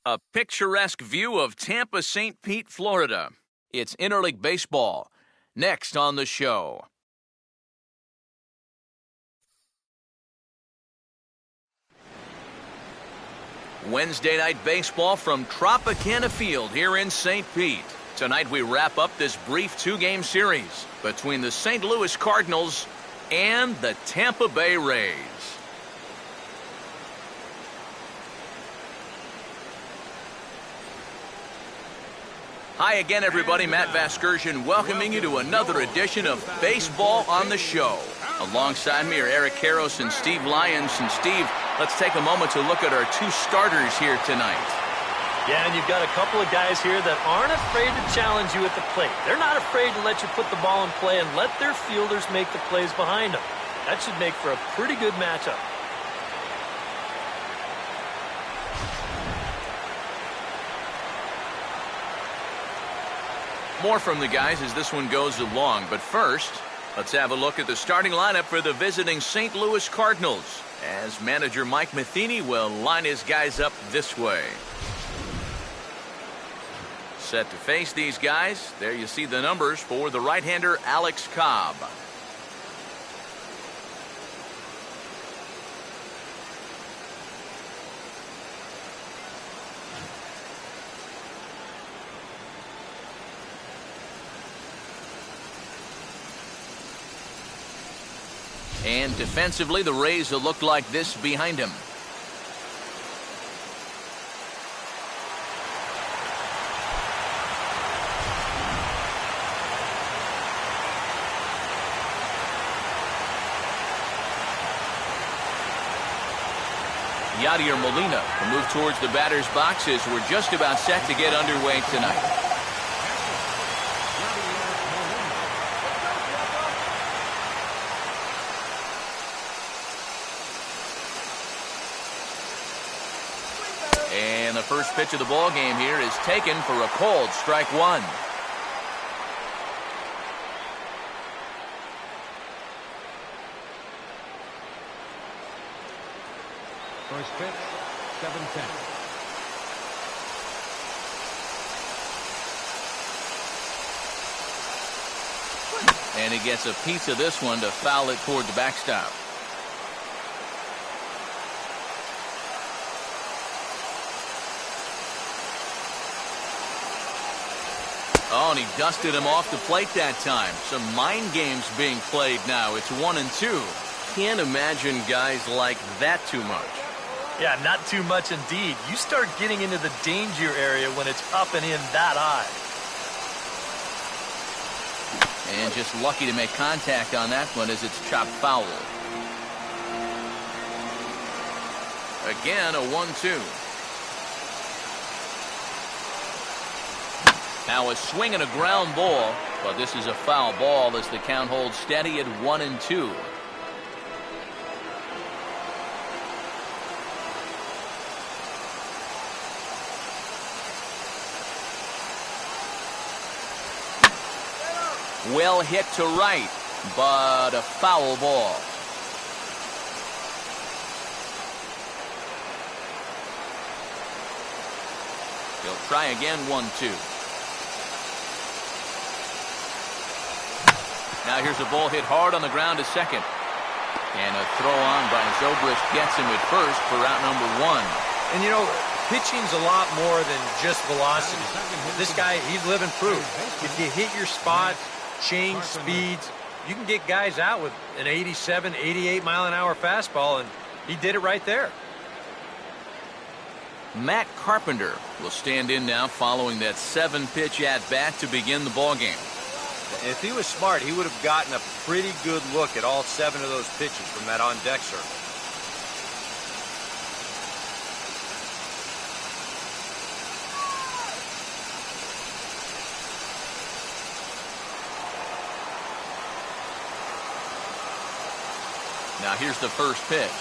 A picturesque view of Tampa St. Pete, Florida. It's interleague baseball. Next on the show. Wednesday night baseball from Tropicana Field here in St. Pete. Tonight we wrap up this brief two-game series between the St. Louis Cardinals and the Tampa Bay Rays. Hi again, everybody. Matt Vasgersian welcoming you to another edition of Baseball on the Show. Alongside me are Eric Karros and Steve Lyons. And Steve, let's take a moment to look at our two starters here tonight. Yeah, and you've got a couple of guys here that aren't afraid to challenge you at the plate. They're not afraid to let you put the ball in play and let their fielders make the plays behind them. That should make for a pretty good matchup. More from the guys as this one goes along, but first, let's have a look at the starting lineup for the visiting St. Louis Cardinals, as manager Mike Matheny will line his guys up this way. Set to face these guys, there you see the numbers for the right-hander Alex Cobb. And defensively, the Rays will look like this behind him. Yadier Molina will move towards the batter's boxes. We're just about set to get underway tonight. And the first pitch of the ball game here is taken for a called strike one. First pitch, 7-10. And he gets a piece of this one to foul it toward the backstop. Oh, and he dusted him off the plate that time. Some mind games being played now. It's 1-2. Can't imagine guys like that too much. Yeah, not too much indeed. You start getting into the danger area when it's up and in that high. And just lucky to make contact on that one as it's chopped foul. Again, a 1-2. Now a swing and a ground ball, but this is a foul ball as the count holds steady at 1-2. Well hit to right, but a foul ball. He'll try again, 1-2. Now here's a ball hit hard on the ground to second. And a throw on by Zobrist gets him at first for out number one. And you know, pitching's a lot more than just velocity. This guy, he's living proof. If you hit your spot, change speeds, you can get guys out with an 87, 88 mile an hour fastball, and he did it right there. Matt Carpenter will stand in now following that 7-pitch at-bat to begin the ballgame. If he was smart, he would have gotten a pretty good look at all 7 of those pitches from that on-deck circle. Now here's the first pitch.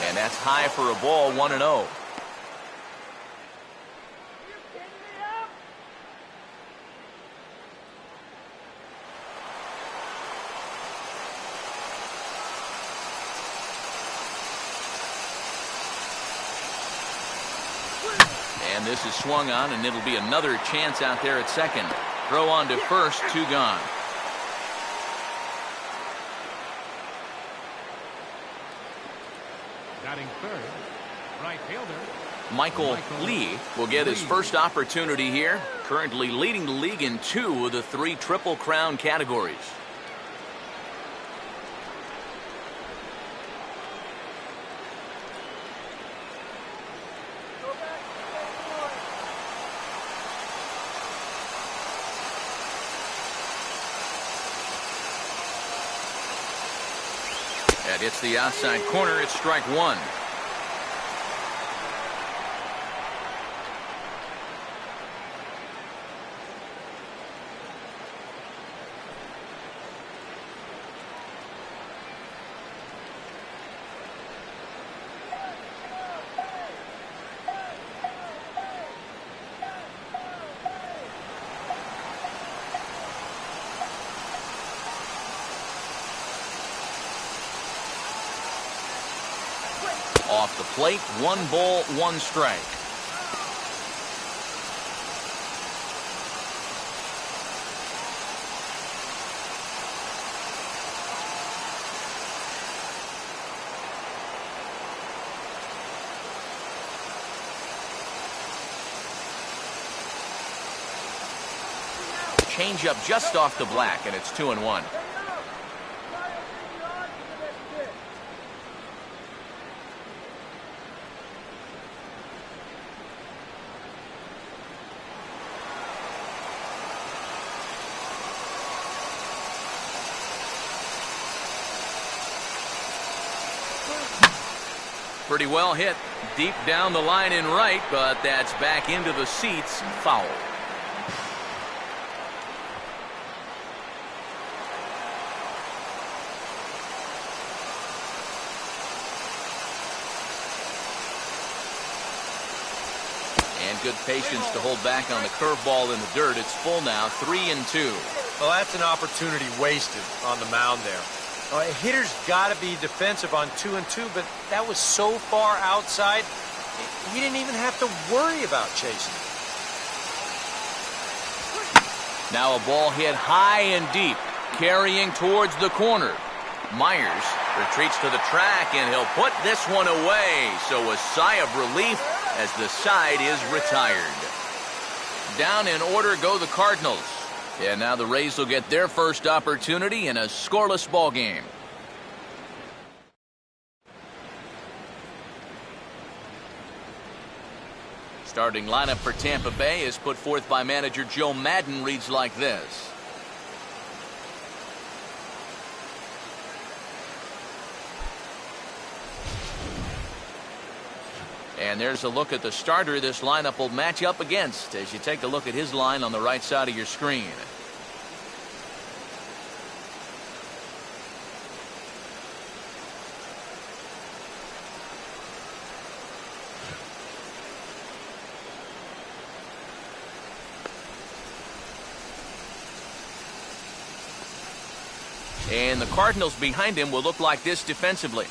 And that's high for a ball, 1-0. And this is swung on, and it'll be another chance out there at second. Throw on to first, 2 gone. Batting third, right fielder. Michael Lee will get his first opportunity here, currently leading the league in 2 of the 3 Triple Crown categories. That hits the outside corner. It's strike 1. Off the plate, 1 ball, 1 strike. Change up just off the black, and it's 2-1. Pretty well hit deep down the line in right, but that's back into the seats. Foul. And good patience to hold back on the curveball in the dirt. It's full now, 3-2. Well, that's an opportunity wasted on the mound there. A hitter's got to be defensive on 2-2, but that was so far outside, he didn't even have to worry about chasing it. Now a ball hit high and deep, carrying towards the corner. Myers retreats to the track, and he'll put this one away. So a sigh of relief as the side is retired. Down in order go the Cardinals. And now the Rays will get their first opportunity in a scoreless ball game. Starting lineup for Tampa Bay is put forth by manager Joe Madden, reads like this. And there's a look at the starter this lineup will match up against as you take a look at his line on the right side of your screen. And the Cardinals behind him will look like this defensively.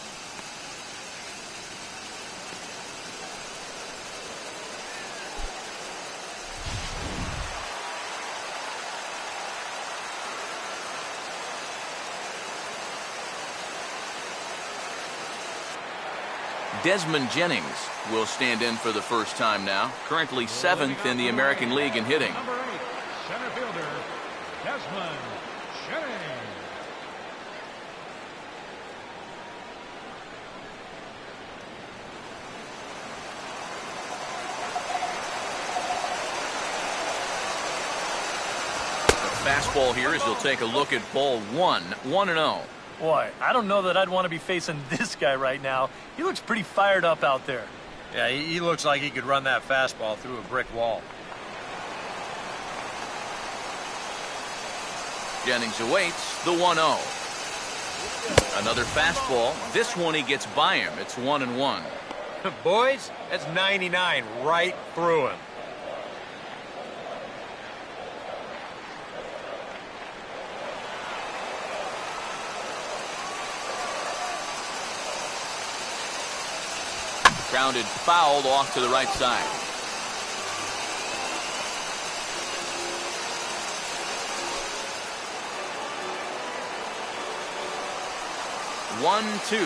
Desmond Jennings will stand in for the first time now, currently 7th in the American League in hitting. Number 8, center fielder, Desmond Jennings. The fastball here as you'll take a look at ball 1, 1-0. Boy, I don't know that I'd want to be facing this guy right now. He looks pretty fired up out there. Yeah, he looks like he could run that fastball through a brick wall. Jennings awaits the 1-0. Another fastball. This one he gets by him. It's 1-1. Boys, that's 99 right through him. Grounded foul off to the right side. 1-2.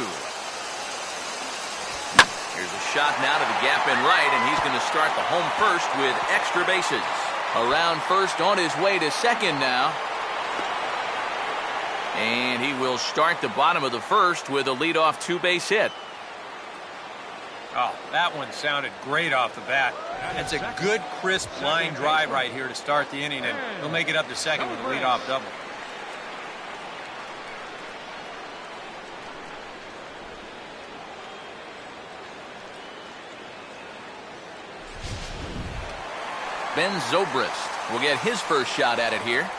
Here's a shot now to the gap in right, and he's going to start the home first with extra bases. Around first, on his way to second now. And he will start the bottom of the first with a leadoff two-base hit. Oh, that one sounded great off the bat. It's a good, crisp line drive right here to start the inning, and he'll make it up to second with a leadoff double. Ben Zobrist will get his first shot at it here.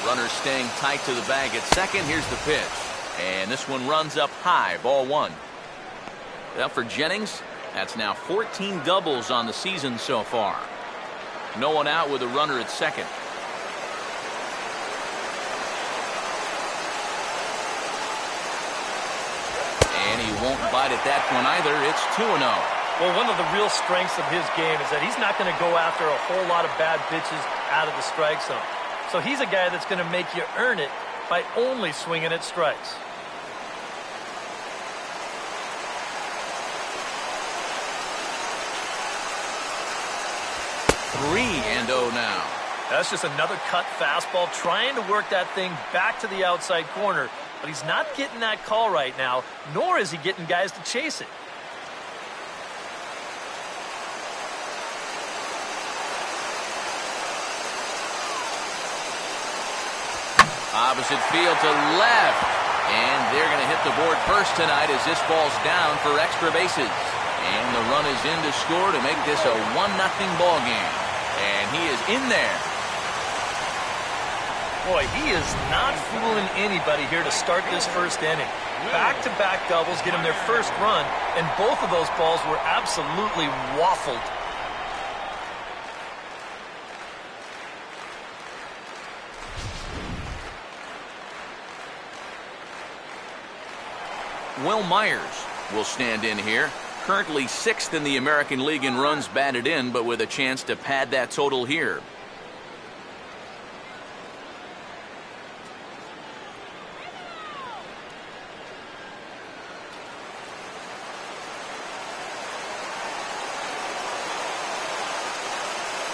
Runner staying tight to the bag at second. Here's the pitch. And this one runs up high. Ball one. Well, for Jennings, that's now 14 doubles on the season so far. No one out with a runner at second. And he won't bite at that one either. It's 2-0. Well, one of the real strengths of his game is that he's not going to go after a whole lot of bad pitches out of the strike zone. So he's a guy that's going to make you earn it by only swinging at strikes. 3-0 now. That's just another cut fastball, trying to work that thing back to the outside corner. But he's not getting that call right now, nor is he getting guys to chase it. Opposite field to left. And they're going to hit the board first tonight as this ball's down for extra bases. And the run is in to score to make this a 1-0 ball game. And he is in there. Boy, he is not fooling anybody here to start this first inning. Back-to-back doubles get him their first run, and both of those balls were absolutely waffled. Will Myers will stand in here. Currently 6th in the American League in runs batted in, but with a chance to pad that total here.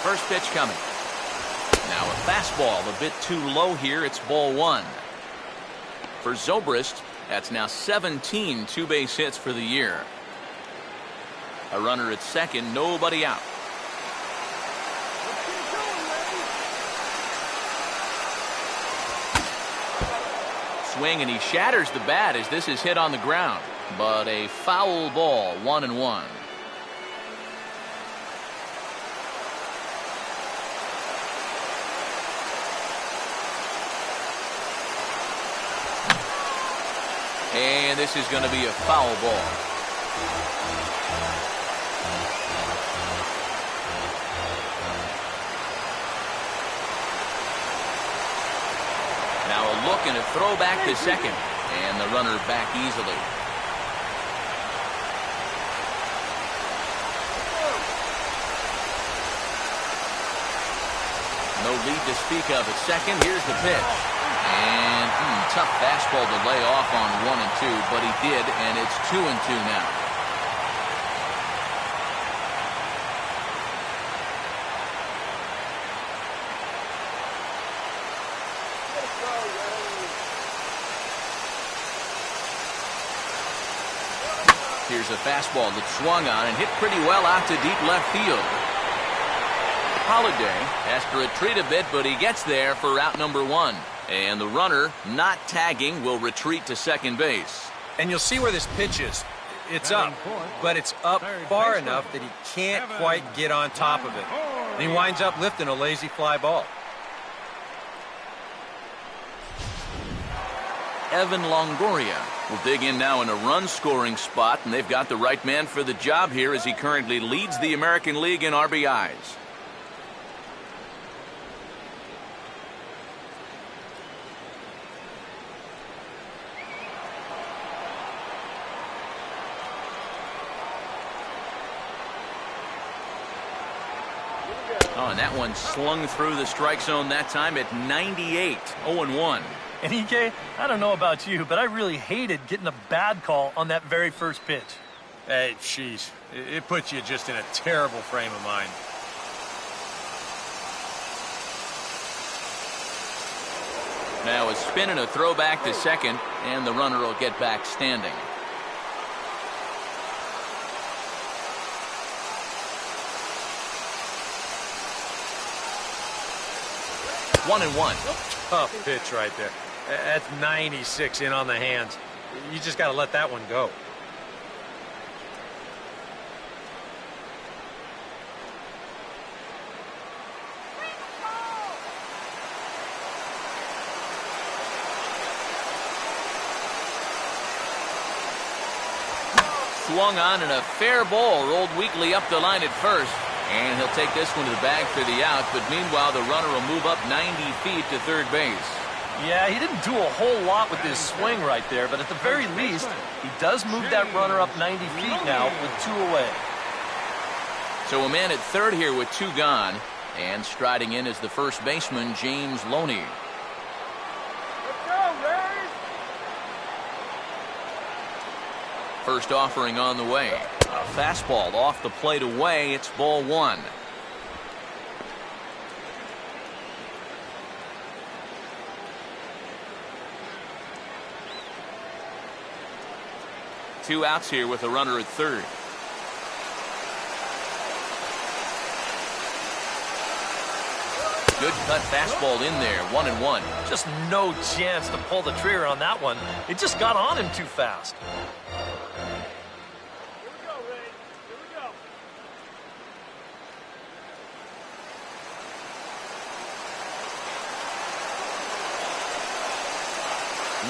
First pitch coming. Now a fastball a bit too low here. It's ball one. For Zobrist, that's now 17 two-base hits for the year. A runner at second, nobody out. Swing, and he shatters the bat as this is hit on the ground. But a foul ball, 1-1. And this is going to be a foul ball. Now a look and a throw back to second. And the runner back easily. No lead to speak of at second. Here's the pitch. And tough fastball to lay off on 1-2, but he did, and it's 2-2 now. Here's a fastball that swung on and hit pretty well out to deep left field. Holiday has to retreat a bit, but he gets there for out number one. And the runner, not tagging, will retreat to second base. And you'll see where this pitch is. It's up, but it's up far enough that he can't quite get on top of it. And he winds up lifting a lazy fly ball. Evan Longoria will dig in now in a run-scoring spot, and they've got the right man for the job here as he currently leads the American League in RBIs. Oh, and that one slung through the strike zone that time at 98, 0-1. And EK, I don't know about you, but I really hated getting a bad call on that very first pitch. Hey, jeez. It puts you just in a terrible frame of mind. Now a spin and a throw back to second, and the runner will get back standing. One and one. Tough pitch right there. That's 96 in on the hands. You just got to let that one go. Swung on and a fair ball rolled weakly up the line at first. And he'll take this one to the bag for the out, but meanwhile the runner will move up 90 feet to third base. Yeah, he didn't do a whole lot with his swing right there, but at the very least, he does move that runner up 90 feet now with 2 away. So a man at third here with 2 gone, and striding in is the first baseman, James Loney. Let's go, Ray! First offering on the way. A fastball off the plate away. It's ball 1. Two outs here with a runner at third. Good cut fastball in there. 1-1. Just no chance to pull the trigger on that one. It just got on him too fast.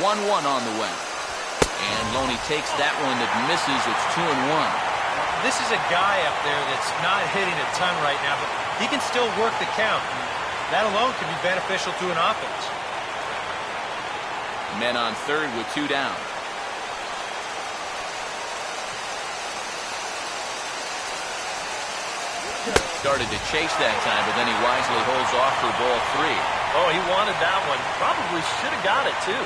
1-1 on the way. And Loney takes that one that misses. It's 2-1. This is a guy up there that's not hitting a ton right now, but he can still work the count. That alone can be beneficial to an offense. Men on third with 2 down. Started to chase that time, but then he wisely holds off for ball 3. Oh, he wanted that one. Probably should have got it, too.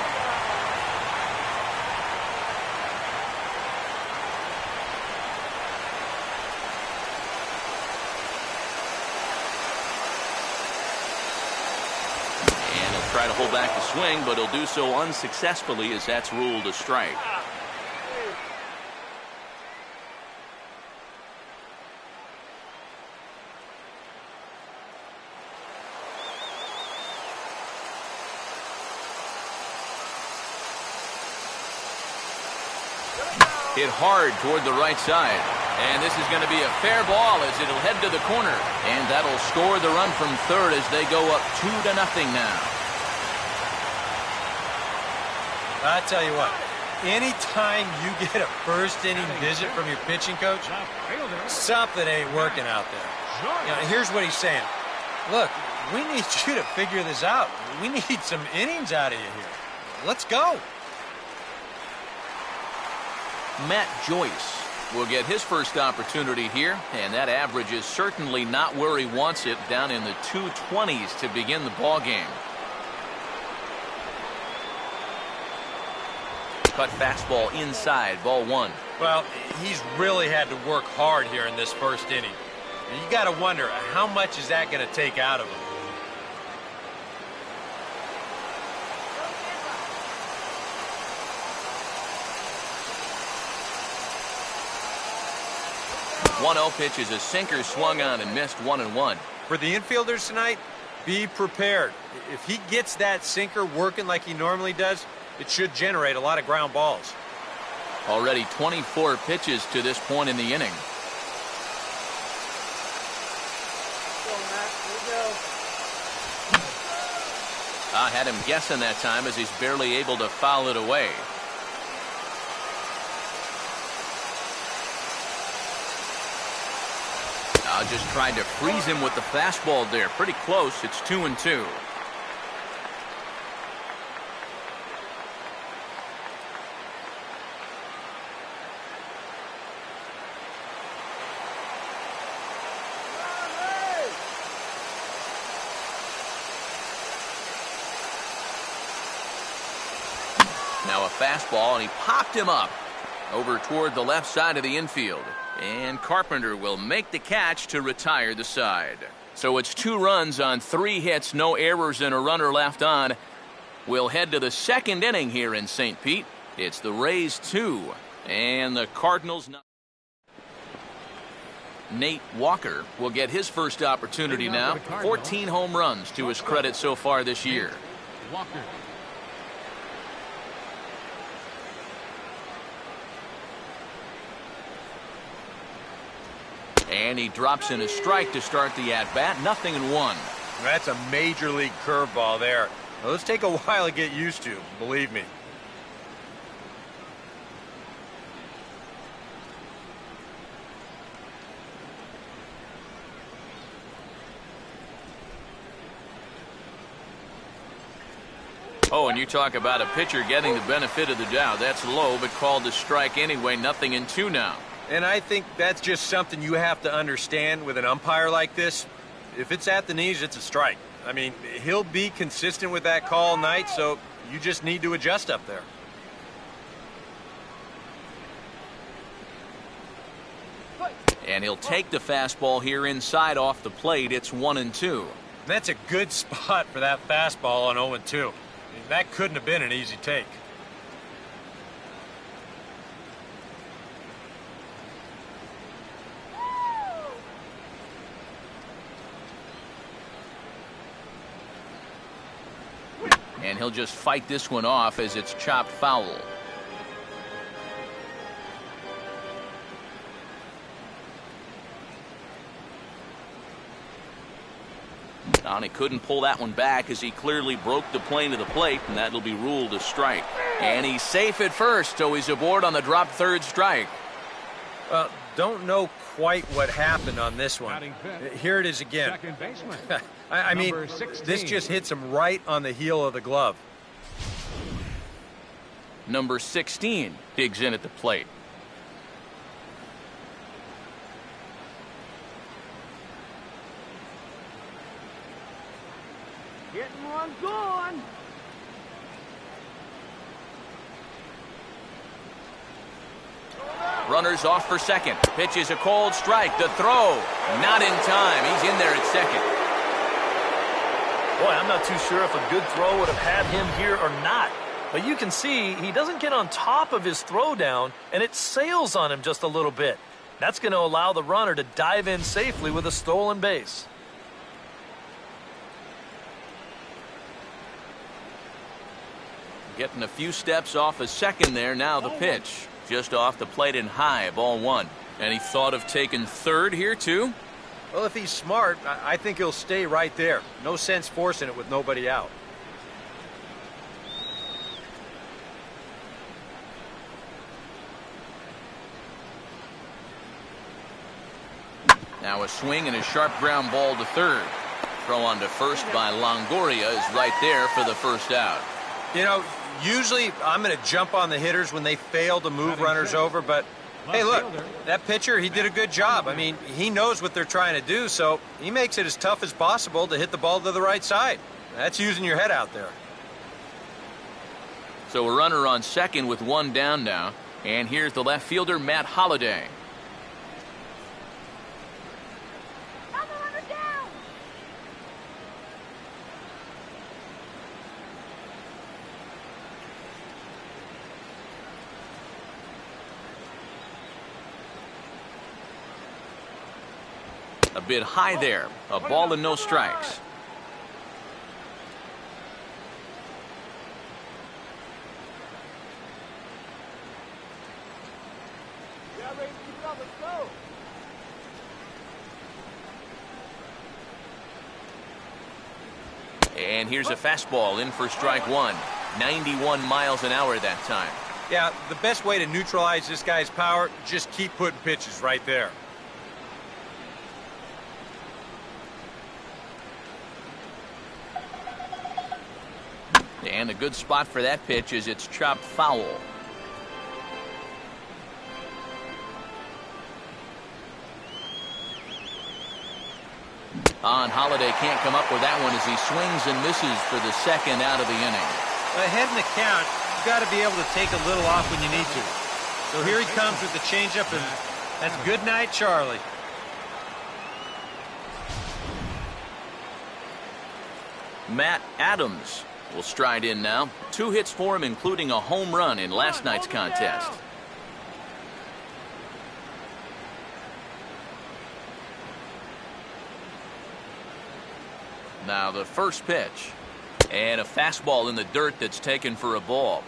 Try to hold back the swing, but he'll do so unsuccessfully as that's ruled a strike. Hit hard toward the right side. And this is going to be a fair ball as it'll head to the corner. And that'll score the run from third as they go up 2-0 now. I tell you what, anytime you get a first inning visit from your pitching coach, something ain't working out there. You know, here's what he's saying. Look, we need you to figure this out. We need some innings out of you here. Let's go. Matt Joyce will get his first opportunity here, and that average is certainly not where he wants it, down in the 220s to begin the ball game. Cut fastball inside, ball 1. Well, he's really had to work hard here in this first inning. And you got to wonder, how much is that going to take out of him? One-0 pitch is a sinker swung on and missed. 1-1. For the infielders tonight, be prepared. If he gets that sinker working like he normally does, it should generate a lot of ground balls. Already 24 pitches to this point in the inning. I had him guessing that time as he's barely able to foul it away. Just tried to freeze him with the fastball there. Pretty close. It's 2-2. Now a fastball, and he popped him up over toward the left side of the infield. And Carpenter will make the catch to retire the side. So it's 2 runs on 3 hits, no errors, and a runner left on. We'll head to the second inning here in St. Pete. It's the Rays 2 and the Cardinals. Nate Walker will get his first opportunity now. 14 home runs to his credit so far this year. Walker. And he drops in a strike to start the at-bat. 0-1. That's a major league curveball there. Now, let's take a while to get used to, believe me. Oh, and you talk about a pitcher getting the benefit of the doubt. That's low, but called a strike anyway. 0-2 now. And I think that's just something you have to understand with an umpire like this. If it's at the knees, it's a strike. I mean, he'll be consistent with that call all night, so you just need to adjust up there. And he'll take the fastball here inside off the plate. It's 1-2. That's a good spot for that fastball on 0-2. I mean, that couldn't have been an easy take. And he'll just fight this one off as it's chopped foul. And he couldn't pull that one back as he clearly broke the plane of the plate, and that'll be ruled a strike. And he's safe at first, so he's aboard on the drop third strike. Don't know quite what happened on this one. Here it is again. Second baseman. I mean, Number 16. this just hits him right on the heel of the glove. Number 16 digs in at the plate. Getting one going. Runners off for second. Pitch is a cold strike. The throw, not in time. He's in there at second. Boy, I'm not too sure if a good throw would have had him here or not. But you can see he doesn't get on top of his throw down, and it sails on him just a little bit. That's going to allow the runner to dive in safely with a stolen base. Getting a few steps off a second there. Now the pitch. Just off the plate and high, ball 1. And he thought of taking third here, too? Well, if he's smart, I think he'll stay right there. No sense forcing it with nobody out. Now a swing and a sharp ground ball to third. Throw on to first by Longoria is right there for the first out. You know, usually I'm going to jump on the hitters when they fail to move runners over, but hey, look, that pitcher, he did a good job. I mean, he knows what they're trying to do, so he makes it as tough as possible to hit the ball to the right side. That's using your head out there. So a runner on second with 1 down now. And here's the left fielder, Matt Holliday. A bit high there. A ball and no strikes. And here's a fastball in for strike 1. 91 miles an hour that time. Yeah, the best way to neutralize this guy's power, just keep putting pitches right there. And a good spot for that pitch is it's chopped foul. Holliday can't come up with that one as he swings and misses for the second out of the inning. Ahead in the count, you've got to be able to take a little off when you need to. So here he comes with the changeup, and that's good night, Charlie. Matt Adams will stride in now. 2 hits for him, including a home run in last night's contest. Now the first pitch. And a fastball in the dirt that's taken for a ball.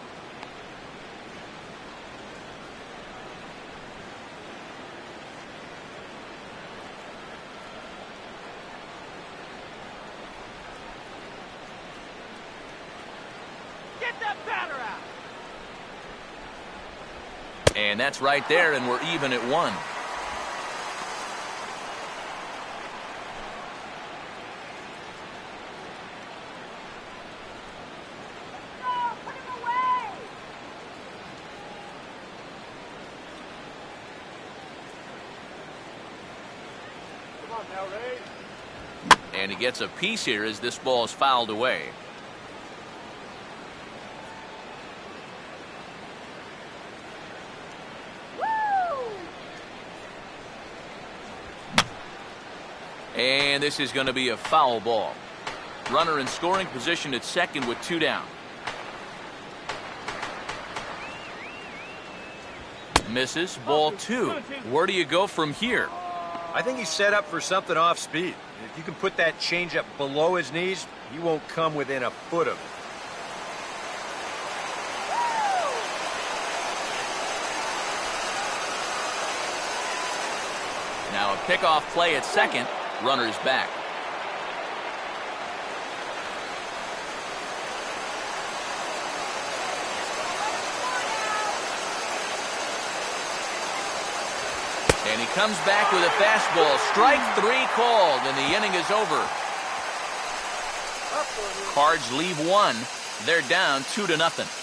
Get that batter out. And that's right there, and we're even at 1. And he gets a piece here as this ball is fouled away. And this is going to be a foul ball. Runner in scoring position at second with 2 down. Misses, ball 2. Where do you go from here? I think he's set up for something off speed. If you can put that changeup below his knees, he won't come within a foot of it. Now a pickoff play at second. Runner's back. And he comes back with a fastball. Strike 3 called, and the inning is over. Cards leave 1. They're down 2-0.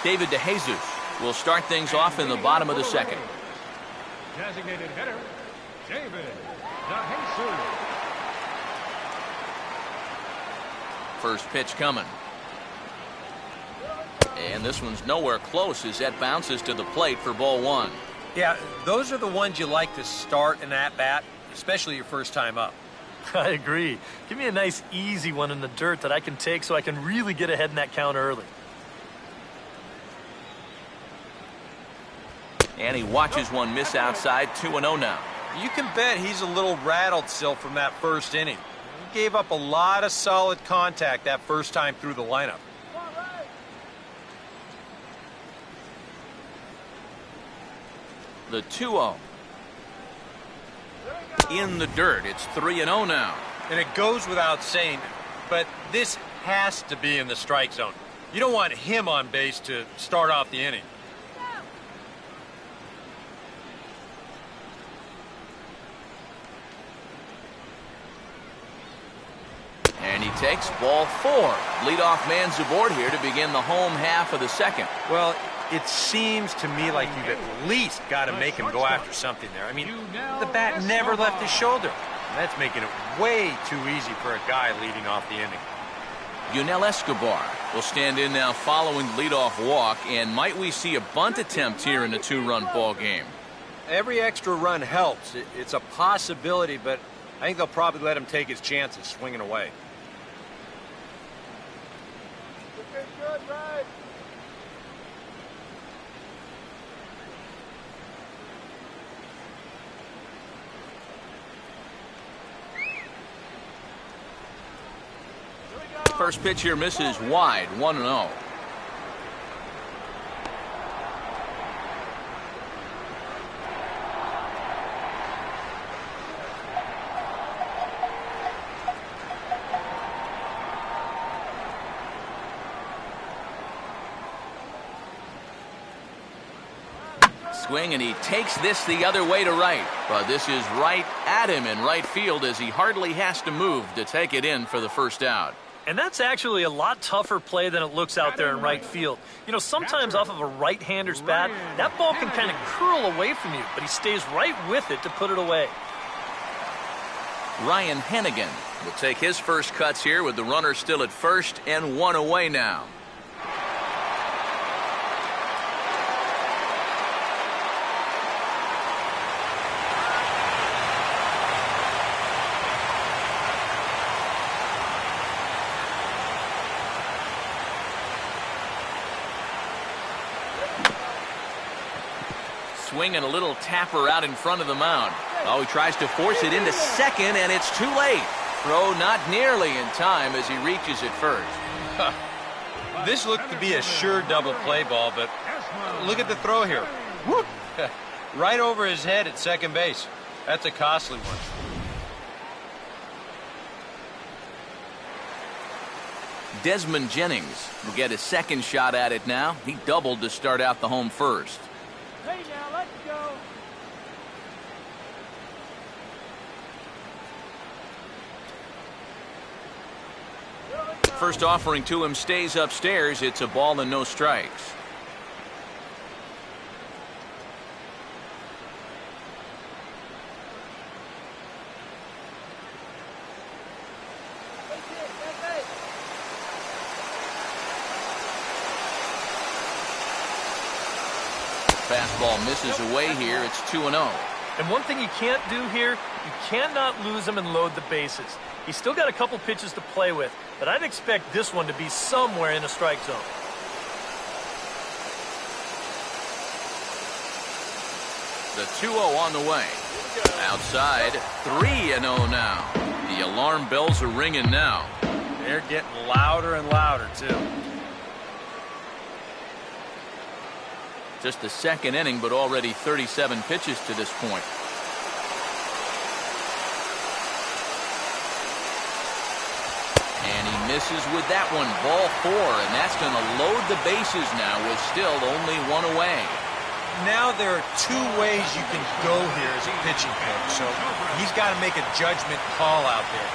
David DeJesus will start things off in the bottom of the second. Designated hitter, David DeJesus. First pitch coming. And this one's nowhere close as that bounces to the plate for ball 1. Yeah, those are the ones you like to start an at-bat, especially your first time up. I agree. Give me a nice, easy one in the dirt that I can take so I can really get ahead in that count early. And he watches one miss outside. 2-0 now. You can bet he's a little rattled still from that first inning. He gave up a lot of solid contact that first time through the lineup. The 2-0. In the dirt. It's 3-0 now. And it goes without saying, but this has to be in the strike zone. You don't want him on base to start off the inning. And he takes ball 4. Leadoff man's aboard here to begin the home half of the second. Well, it seems to me like you've at least got to make him go after something there. I mean, the bat never left his shoulder. That's making it way too easy for a guy leading off the inning. Yunel Escobar will stand in now following the leadoff walk. And might we see a bunt attempt here in a 2-run ball game? Every extra run helps. It's a possibility, but I think they'll probably let him take his chances swinging away. Good, right? First pitch here misses wide. 1-0. Swing, and he takes this the other way to right. But this is right at him in right field as he hardly has to move to take it in for the first out. And that's actually a lot tougher play than it looks out there in right field. You know, sometimes off of a right-hander's bat, that ball can kind of curl away from you, but he stays right with it to put it away. Ryan Hennigan will take his first cuts here with the runner still at first and one away now. Swinging a little tapper out in front of the mound. Oh, he tries to force it into second, and it's too late. Throw not nearly in time as he reaches it first. This looked to be a sure double play ball, but look at the throw here. Whoop! Right over his head at second base. That's a costly one. Desmond Jennings will get his second shot at it now. He doubled to start out the home first. Hey, now, let's go. First offering to him stays upstairs. It's a ball and no strikes. Fastball misses away here. It's 2-0. And one thing you can't do here, you cannot lose him and load the bases. He's still got a couple pitches to play with, but I'd expect this one to be somewhere in a strike zone. The 2-0 on the way. Outside, 3-0 now. The alarm bells are ringing now. They're getting louder and louder, too. Just the second inning, but already 37 pitches to this point. And he misses with that one. Ball 4, and that's going to load the bases now with still only one away. Now there are two ways you can go here as a pitching coach, so he's got to make a judgment call out there.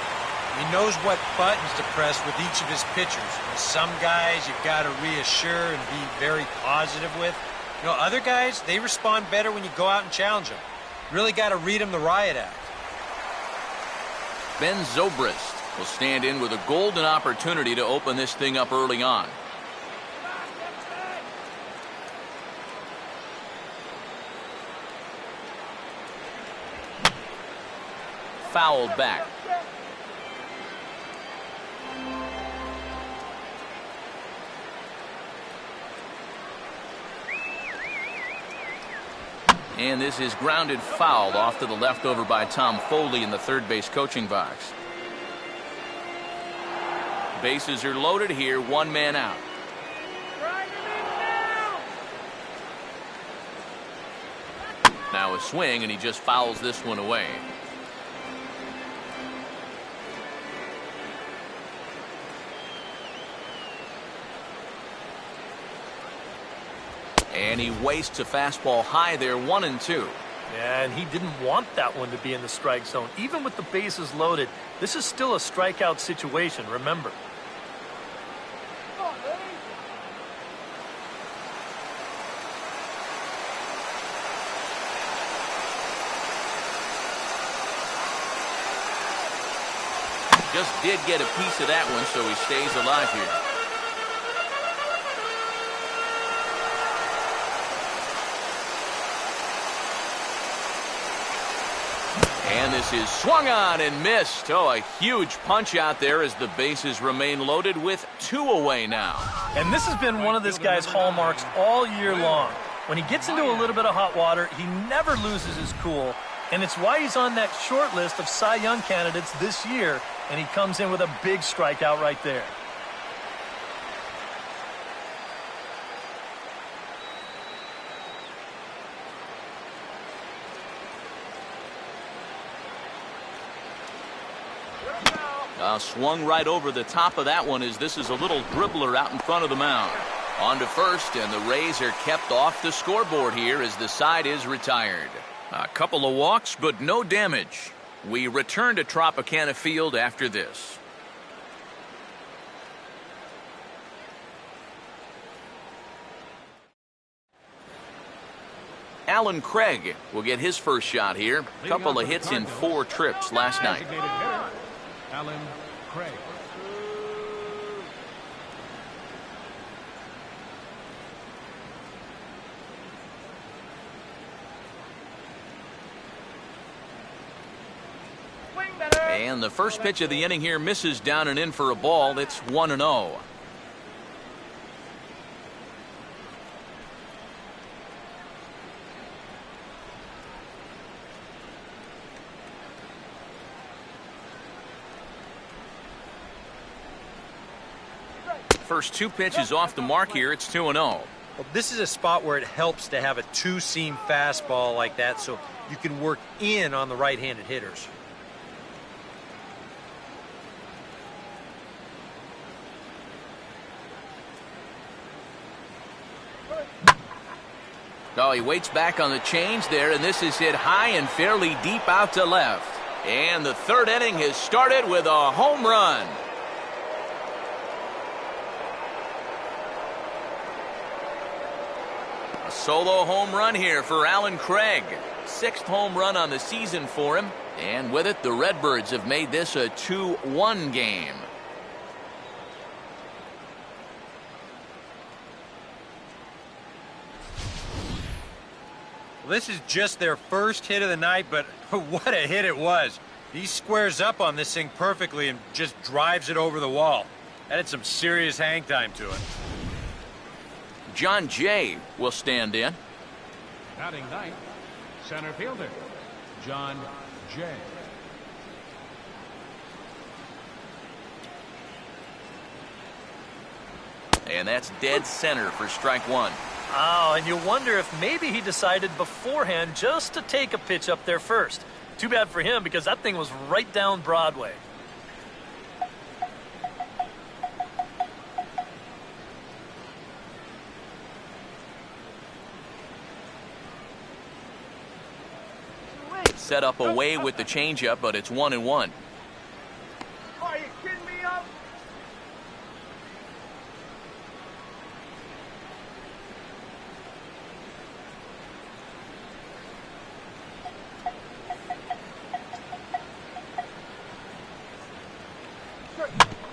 He knows what buttons to press with each of his pitchers. Some guys you've got to reassure and be very positive with. You know, other guys, they respond better when you go out and challenge them. Really got to read them the riot act. Ben Zobrist will stand in with a golden opportunity to open this thing up early on. Fouled back. And this is grounded foul off to the left over by Tom Foley in the third base coaching box. Bases are loaded here, one man out. Now a swing, and he just fouls this one away. And he wastes a fastball high there, 1-2. Yeah, and he didn't want that one to be in the strike zone. Even with the bases loaded, this is still a strikeout situation, remember. Just did get a piece of that one, so he stays alive here. And this is swung on and missed. Oh, a huge punch out there as the bases remain loaded with 2 away now. And this has been one of this guy's hallmarks all year long. When he gets into a little bit of hot water, he never loses his cool. And it's why he's on that short list of Cy Young candidates this year. And he comes in with a big strikeout right there. Swung right over the top of that one as this is a little dribbler out in front of the mound. On to first, and the Rays are kept off the scoreboard here as the side is retired. A couple of walks, but no damage. We return to Tropicana Field after this. Alan Craig will get his first shot here. A couple of hits in 4 trips last night. Designated hitter, Alan Craig. And the first pitch of the inning here misses down and in for a ball. It's 1-0. First 2 pitches off the mark here. It's 2-0. Well, this is a spot where it helps to have a 2-seam fastball like that so you can work in on the right-handed hitters. Oh, he waits back on the change there, and this is hit high and fairly deep out to left. And the 3rd inning has started with a home run. A solo home run here for Alan Craig. 6th home run on the season for him. And with it, the Redbirds have made this a 2-1 game. Well, this is just their first hit of the night, but what a hit it was. He squares up on this thing perfectly and just drives it over the wall. That had some serious hang time to it. John Jay will stand in. Batting 9th, center fielder, John Jay. And that's dead center for strike 1. Oh, and you wonder if maybe he decided beforehand just to take a pitch up there first. Too bad for him because that thing was right down Broadway. Set up away with the changeup, but it's 1-1. Are you kidding me up?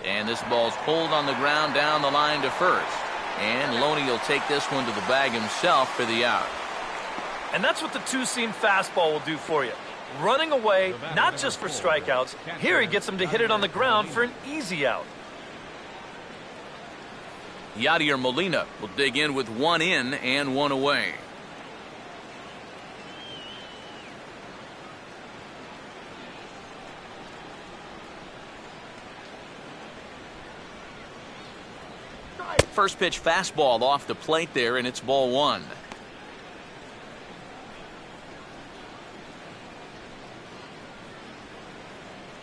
And this ball's pulled on the ground down the line to first. And Loney will take this one to the bag himself for the out. And that's what the 2-seam fastball will do for you. Running away, not just for strikeouts. Here he gets him to hit it on the ground for an easy out. Yadier Molina will dig in with 1 in and 1 away. First pitch fastball off the plate there, and it's ball 1.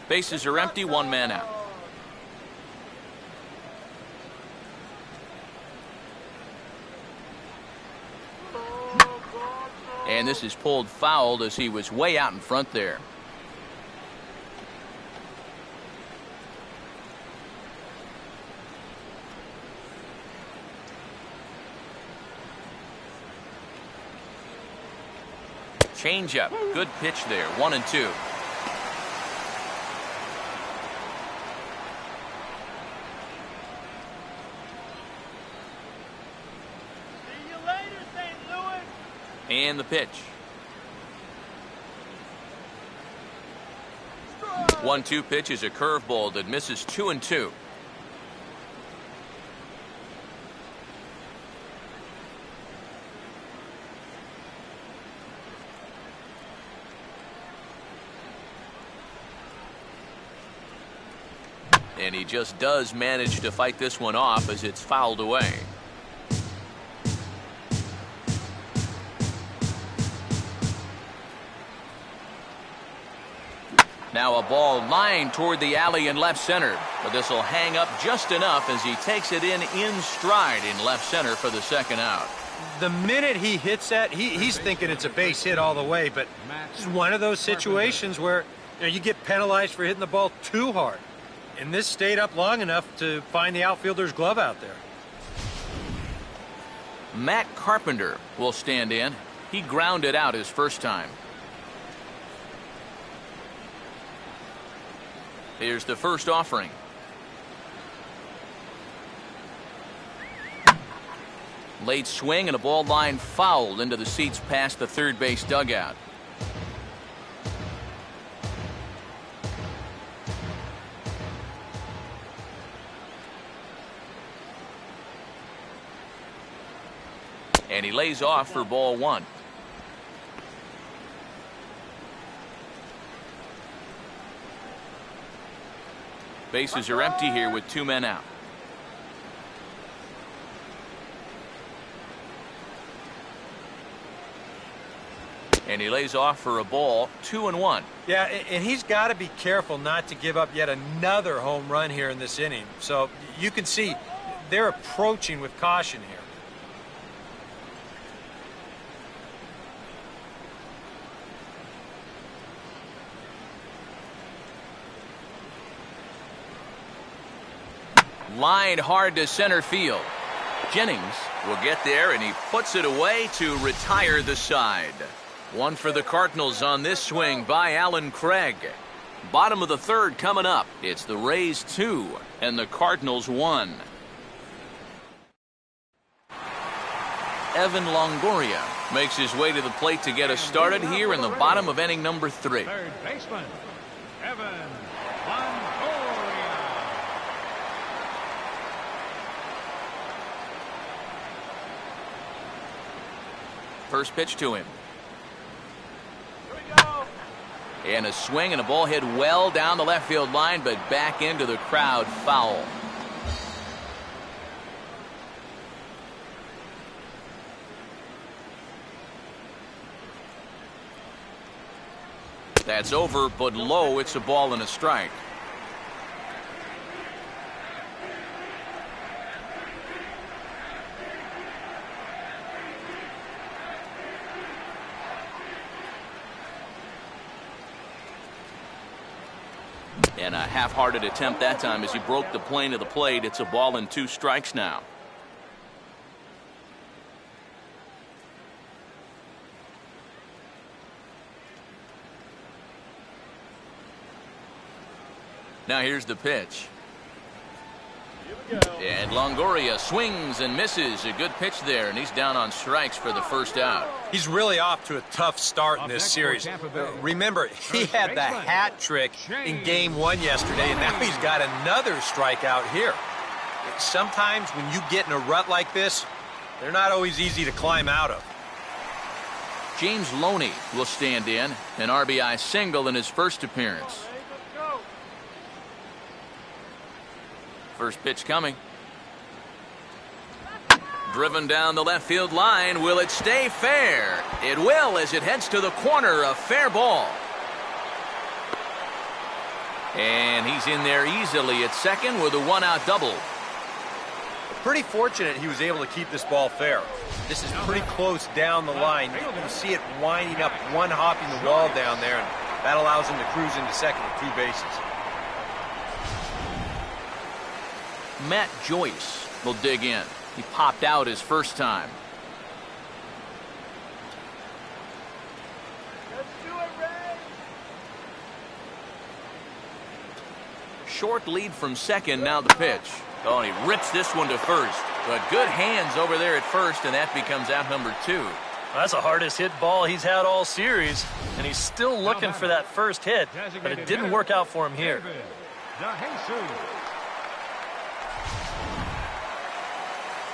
Bases are empty, 1 man out. And this is pulled fouled as he was way out in front there. Changeup, good pitch there, 1-2. And the pitch. 1-2 pitch is a curveball that misses 2-2. And he just does manage to fight this one off as it's fouled away. Now a ball lined toward the alley in left center, but this will hang up just enough as he takes it in stride in left center for the 2nd out. The minute he hits that, he's thinking it's a base hit all the way, but it's one of those situations where you get penalized for hitting the ball too hard. And this stayed up long enough to find the outfielder's glove out there. Matt Carpenter will stand in. He grounded out his first time. Here's the first offering. Late swing and a ball line fouled into the seats past the third base dugout. And he lays off for ball one. Bases are empty here with 2 men out. And he lays off for a ball, 2-1. Yeah, and he's got to be careful not to give up yet another home run here in this inning. So you can see they're approaching with caution here. Lined hard to center field. Jennings will get there, and he puts it away to retire the side. One for the Cardinals on this swing by Alan Craig. Bottom of the third coming up. It's the Rays 2 and the Cardinals 1. Evan Longoria makes his way to the plate to get us started here in the bottom of inning number 3. Third baseman, Evan Longoria. First pitch to him. And a swing and a ball hit well down the left field line, but back into the crowd, foul. That's over, but low. It's a ball and a strike. And a half-hearted attempt that time as he broke the plane of the plate. It's a ball and 2 strikes now. Now here's the pitch. And Longoria swings and misses. A good pitch there, and he's down on strikes for the first out. He's really off to a tough start in this series. Remember, he had the hat trick in Game 1 yesterday, and now he's got another strikeout here. Sometimes when you get in a rut like this, they're not always easy to climb out of. James Loney will stand in, an RBI single in his first appearance. First pitch coming. Driven down the left field line. Will it stay fair? It will as it heads to the corner. A fair ball. And he's in there easily at second with a 1-out double. Pretty fortunate he was able to keep this ball fair. This is pretty close down the line. You can see it winding up, one hopping the wall down there, and that allows him to cruise into second with 2 bases. Matt Joyce will dig in. He popped out his first time. Let's do it, Ray. Short lead from second, now the pitch. Oh, and he rips this one to first. But good hands over there at first, and that becomes out number 2. That's the hardest hit ball he's had all series, and he's still looking for that first hit, but it didn't work out for him here.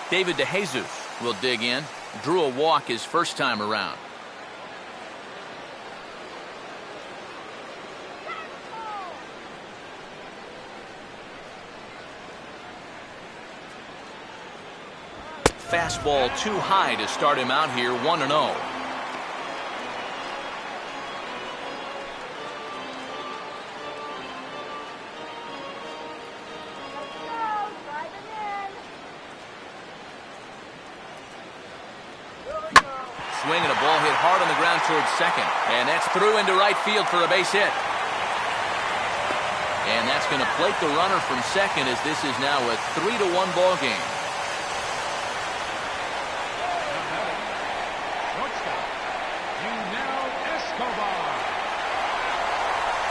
David DeJesus will dig in. Drew a walk his first time around. Fastball too high to start him out here, 1-0. Swing and a ball hit hard on the ground towards second. And that's through into right field for a base hit. And that's going to plate the runner from second as this is now a 3-1 ball game.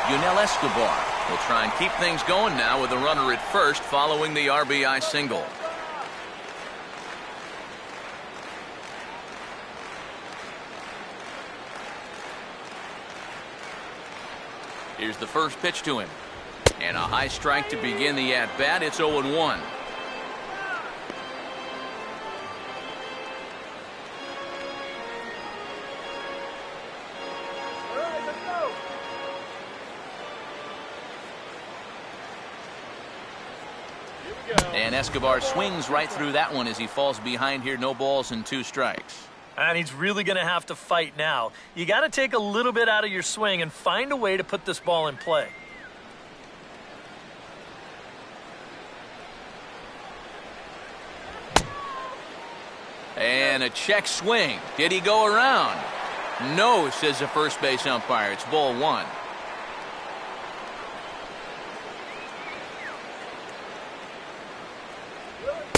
Escobar will try and keep things going now with a runner at first following the RBI single. Here's the first pitch to him. And a high strike to begin the at-bat. It's 0-1. And Escobar swings right through that one as he falls behind here. No balls and 2 strikes. And he's really going to have to fight now. You got to take a little bit out of your swing and find a way to put this ball in play. And a check swing. Did he go around? No, says the first base umpire. It's ball 1.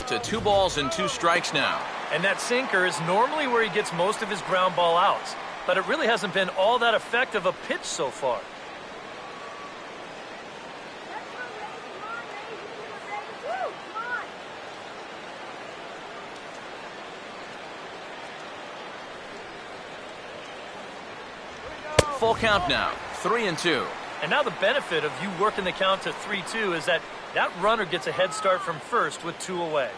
To 2 balls and 2 strikes now. And that sinker is normally where he gets most of his ground ball outs. But it really hasn't been all that effective a pitch so far. Full count now. 3-2. And now the benefit of you working the count to 3-2 is that runner gets a head start from first with 2 away.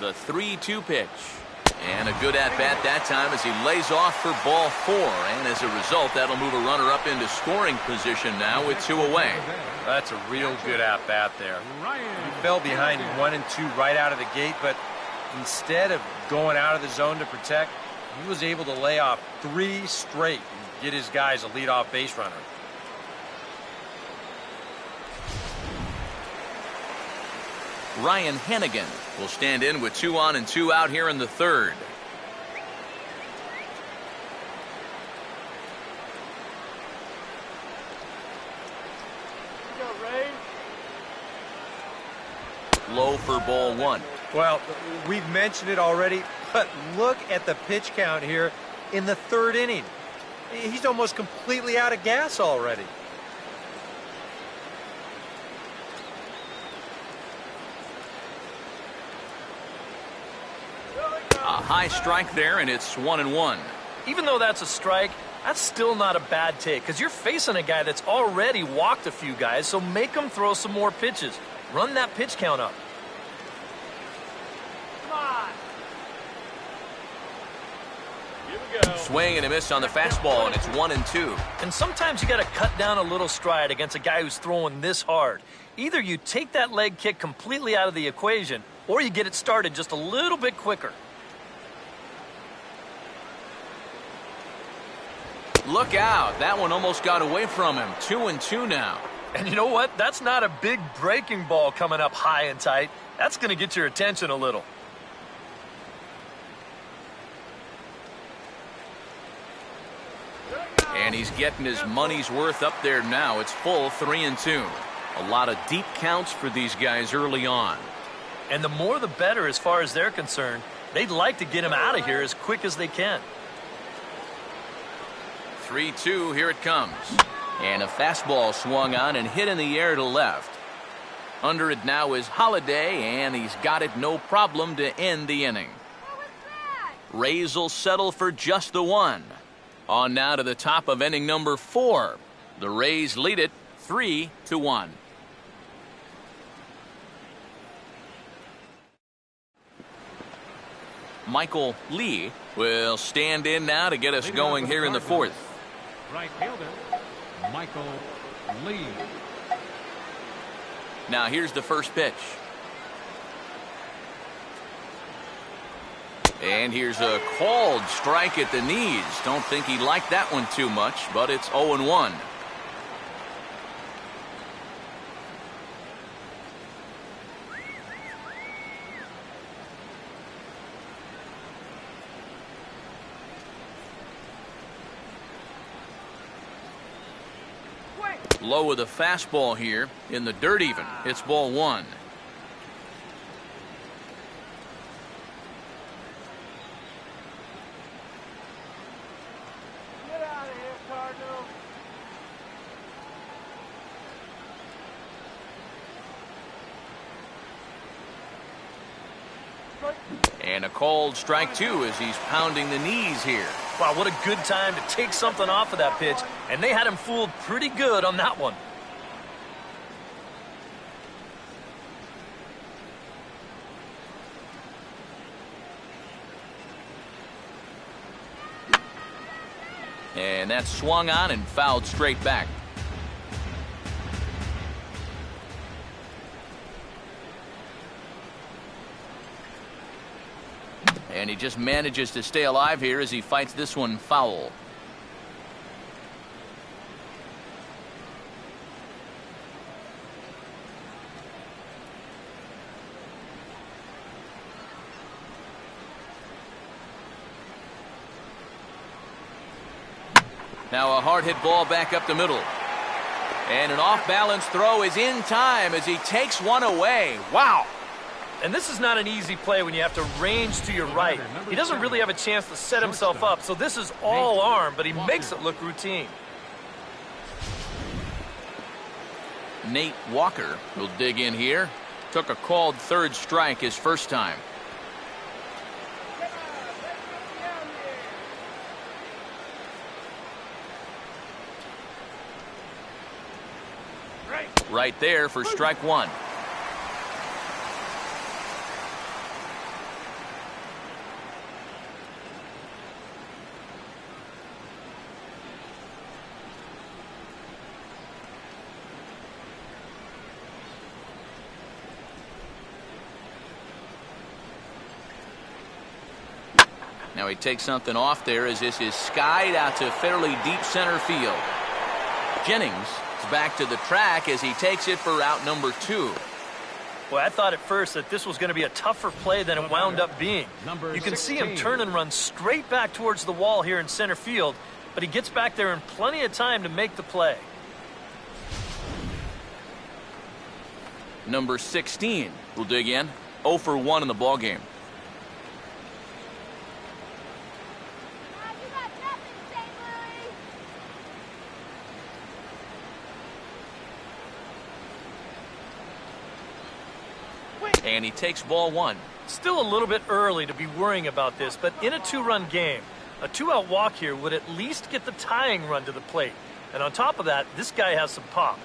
The 3-2 pitch. And a good at-bat that time as he lays off for ball 4. And as a result, that'll move a runner up into scoring position now with 2 away. That's a real good at-bat there. He fell behind 1 and 2 right out of the gate, but instead of going out of the zone to protect, he was able to lay off 3 straight and get his guys a leadoff base runner. Ryan Hennigan will stand in with 2 on and 2 out here in the 3rd. Low for ball 1. Well, we've mentioned it already, but look at the pitch count here in the 3rd inning. He's almost completely out of gas already. A high strike there, and it's 1-1. Even though that's a strike, that's still not a bad take because you're facing a guy that's already walked a few guys, so make him throw some more pitches. Run that pitch count up. Swing and a miss on the fastball, and it's 1-2. And sometimes you got to cut down a little stride against a guy who's throwing this hard. Either you take that leg kick completely out of the equation, or you get it started just a little bit quicker. Look out. That one almost got away from him. 2-2 now. And you know what? That's not a big breaking ball coming up high and tight. That's going to get your attention a little. And he's getting his money's worth up there now. It's full 3-2. A lot of deep counts for these guys early on. And the more the better as far as they're concerned. They'd like to get him out of here as quick as they can. 3-2, here it comes. And a fastball swung on and hit in the air to left. Under it now is Holiday, and he's got it no problem to end the inning. Rays will settle for just the 1. On now to the top of inning number 4. The Rays lead it 3-1. Michael Lee will stand in now to get us going here in the 4th. Right fielder, Michael Lee. Now here's the first pitch. And here's a called strike at the knees. Don't think he liked that one too much, but it's 0-1. Low with a fastball here in the dirt even. It's ball 1. And a called strike two as he's pounding the knees here. Wow, what a good time to take something off of that pitch. And they had him fooled pretty good on that one. And that's swung on and fouled straight back. And he just manages to stay alive here as he fights this one foul. Now a hard hit ball back up the middle. And an off-balance throw is in time as he takes one away. Wow. And this is not an easy play when you have to range to your right. He doesn't really have a chance to set himself up, so this is all arm, but he makes it look routine. Nate Walker will dig in here. Took a called third strike his first time. Right there for strike one. Now he takes something off there as this is skied out to fairly deep center field. Jennings is back to the track as he takes it for out number two. Boy, I thought at first that this was going to be a tougher play than it wound up being. You can see him turn and run straight back towards the wall here in center field, but he gets back there in plenty of time to make the play. Number 16 will dig in. 0 for 1 in the ballgame. And he takes ball one. Still a little bit early to be worrying about this, but in a two-run game, a two-out walk here would at least get the tying run to the plate. And on top of that, this guy has some pop.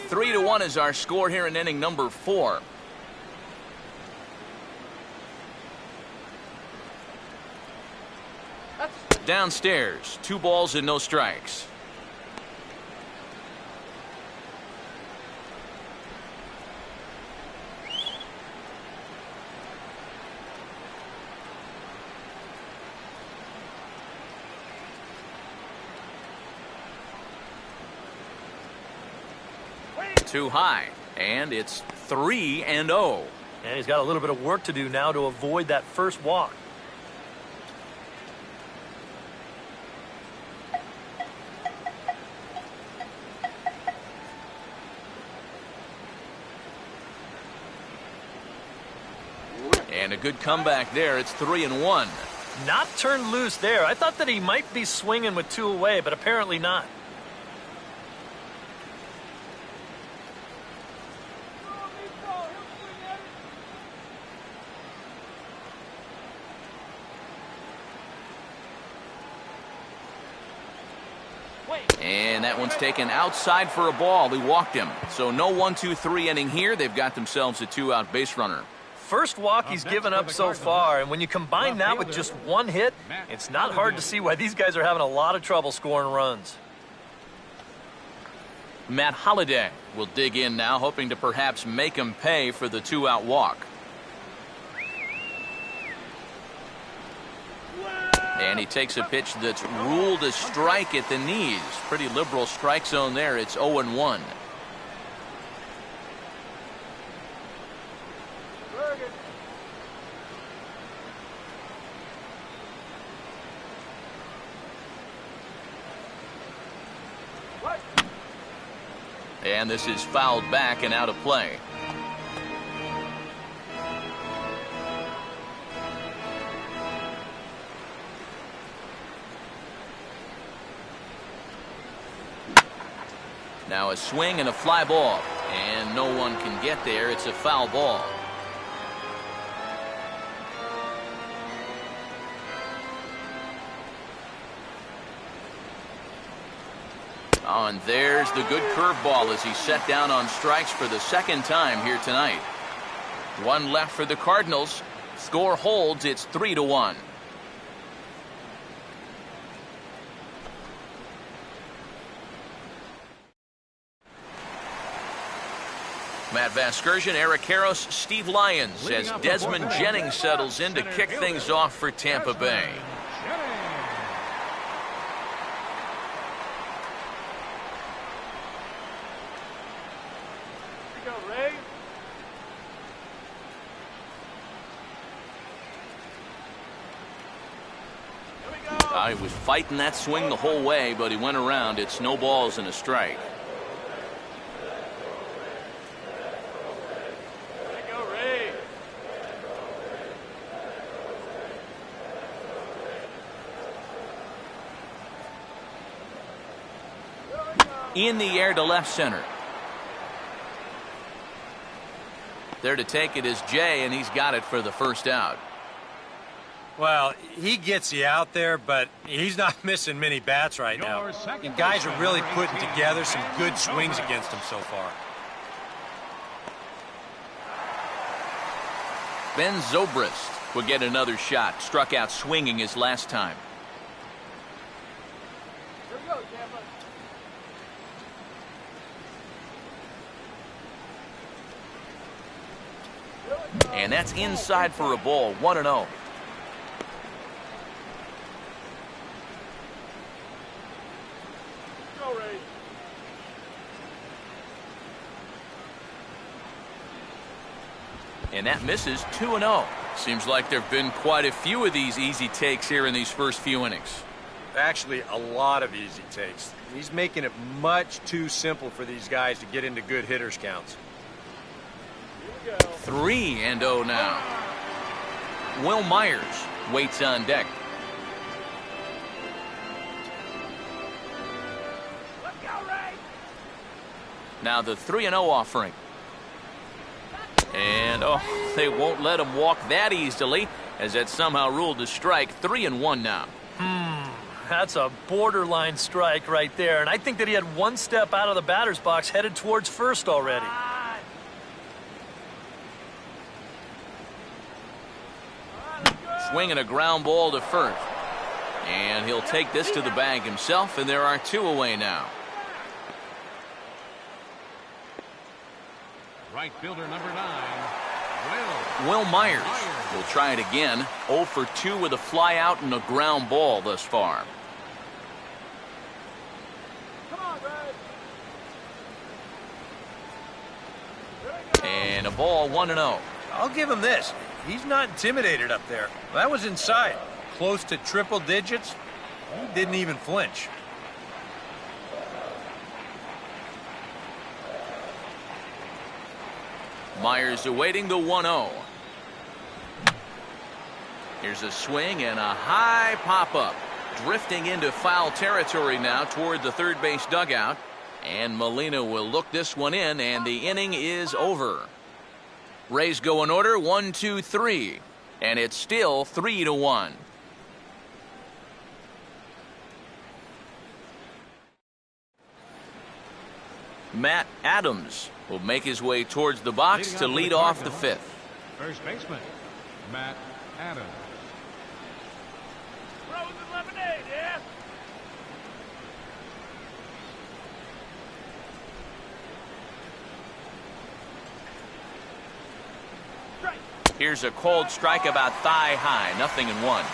3-1 is our score here in inning number 4. Downstairs, 2 balls and no strikes. Too high, and it's 3-0. And he's got a little bit of work to do now to avoid that first walk. And a good comeback there. It's 3-1. Not turned loose there. I thought that he might be swinging with 2 away, but apparently not. And that one's taken outside for a ball. He walked him. So no 1-2-3 inning here. They've got themselves a 2-out base runner. First walk he's given up so far, and when you combine that with just 1 hit, it's not hard to see why these guys are having a lot of trouble scoring runs. Matt Holliday will dig in now, hoping to perhaps make him pay for the 2-out walk. And he takes a pitch that's ruled a strike at the knees. Pretty liberal strike zone there. It's 0-1. And this is fouled back and out of play. Now a swing and a fly ball, and no one can get there. It's a foul ball. Oh, and there's the good curveball as he's set down on strikes for the second time here tonight. One left for the Cardinals. Score holds. It's 3-1. Matt Vasgersian, Eric Karros, Steve Lyons as Desmond Jennings settles in to kick things off for Tampa Bay. He was fighting that swing the whole way, but he went around. It's no balls and a strike. In the air to left center. There to take it is Jay, and he's got it for the first out. Well, he gets you out there, but he's not missing many bats right now. The guys are really putting together some good swings against him so far. Ben Zobrist will get another shot. Struck out swinging his last time. And that's inside for a ball. 1-0. And that misses. 2-0. Seems like there have been quite a few of these easy takes here in these first few innings. Actually, a lot of easy takes. He's making it much too simple for these guys to get into good hitters counts. 3-0 now. Will Myers waits on deck. Now the 3-0 offering. And, they won't let him walk that easily, as that's somehow ruled a strike. 3-1 now. That's a borderline strike right there. And I think that he had one step out of the batter's box headed towards first already. Swinging a ground ball to first. And he'll take this to the bag himself, and there are 2 away now. Right fielder number 9, Will Myers will try it again. 0 for 2 with a fly out and a ground ball thus far. And a ball. 1-0. I'll give him this. He's not intimidated up there. That was inside. Close to triple digits. He didn't even flinch. Myers awaiting the 1-0. Here's a swing and a high pop-up. Drifting into foul territory now toward the third base dugout. And Molina will look this one in, and the inning is over. Rays go in order, 1, 2, 3. And it's still 3-1. Matt Adams will make his way towards the box to lead off the 5th. First baseman, Matt Adams. Frozen lemonade, yeah? Here's a cold strike about thigh high. 0-1.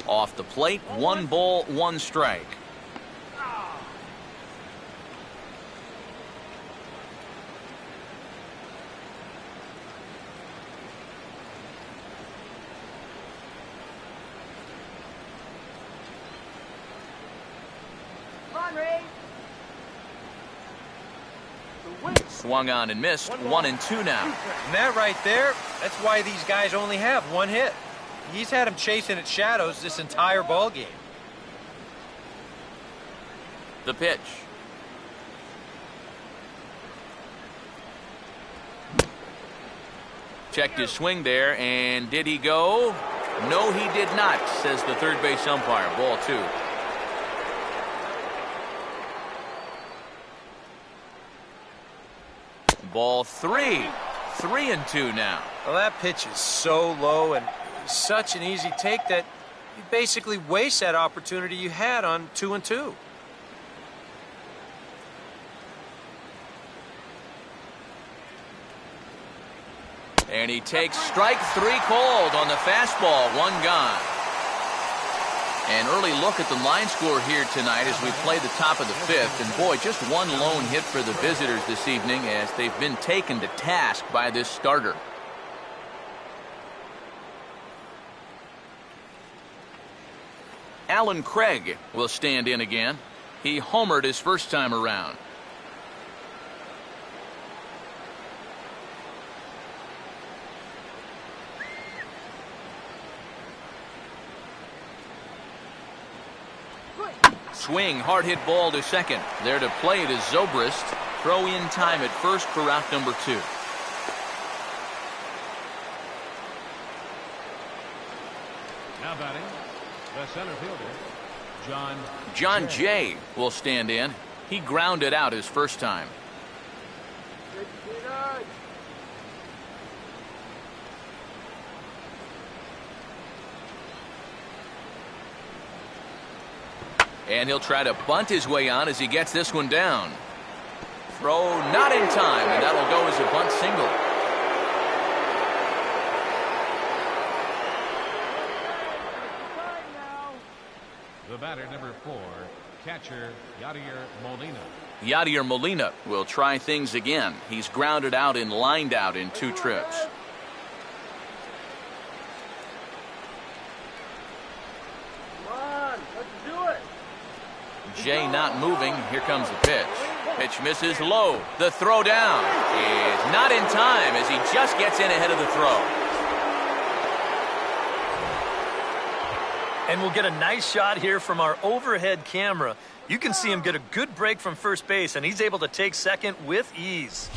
Off the plate, 1 ball, 1 strike. Swung on and missed. 1-2 now. And that right there, that's why these guys only have 1 hit. he's had him chasing at shadows this entire ball game. The pitch. Checked his swing there, and did he go? No, he did not, says the third base umpire. Ball 2. Ball 3. 3-2 now. Well, that pitch is so low and such an easy take that you basically waste that opportunity you had on 2-2. And he takes strike 3 called on the fastball. 1 gone. An early look at the line score here tonight as we play the top of the 5th. And boy, just one lone hit for the visitors this evening as they've been taken to task by this starter. Alan Craig will stand in again. He homered his first time around. Swing, hard hit ball to second. There to play it is Zobrist. Throw in time at first for out number 2. Now batting, the center fielder, John Jay will stand in. He grounded out his first time. And he'll try to bunt his way on as he gets this one down. Throw not in time, and that'll go as a bunt single. The batter, number 4, catcher Yadier Molina. Yadier Molina will try things again. He's grounded out and lined out in 2 trips. Jay not moving. Here comes the pitch. Pitch misses low. The throw down is not in time as he just gets in ahead of the throw. And we'll get a nice shot here from our overhead camera. You can see him get a good break from first base, and he's able to take second with ease.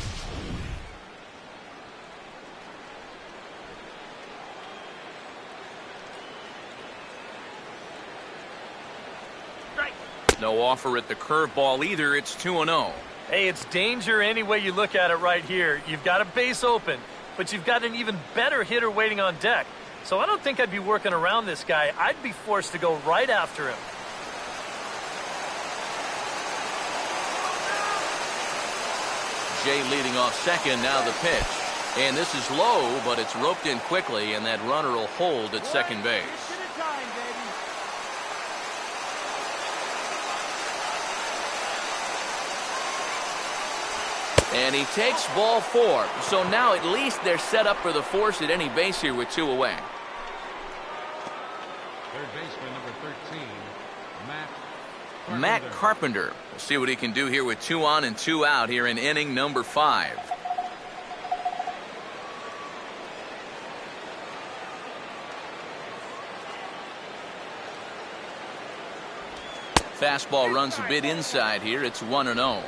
No offer at the curveball either. It's 2-0. Hey, it's danger any way you look at it right here. You've got a base open, but you've got an even better hitter waiting on deck. So I don't think I'd be working around this guy. I'd be forced to go right after him. Jay leading off second. Now the pitch. And this is low, but it's roped in quickly, and that runner will hold at second base. And he takes ball 4. So now at least they're set up for the force at any base here with 2 away. Third baseman, number 13, Matt Carpenter. We'll see what he can do here with 2 on and 2 out here in inning number 5. Fastball runs a bit inside here. It's 1-0.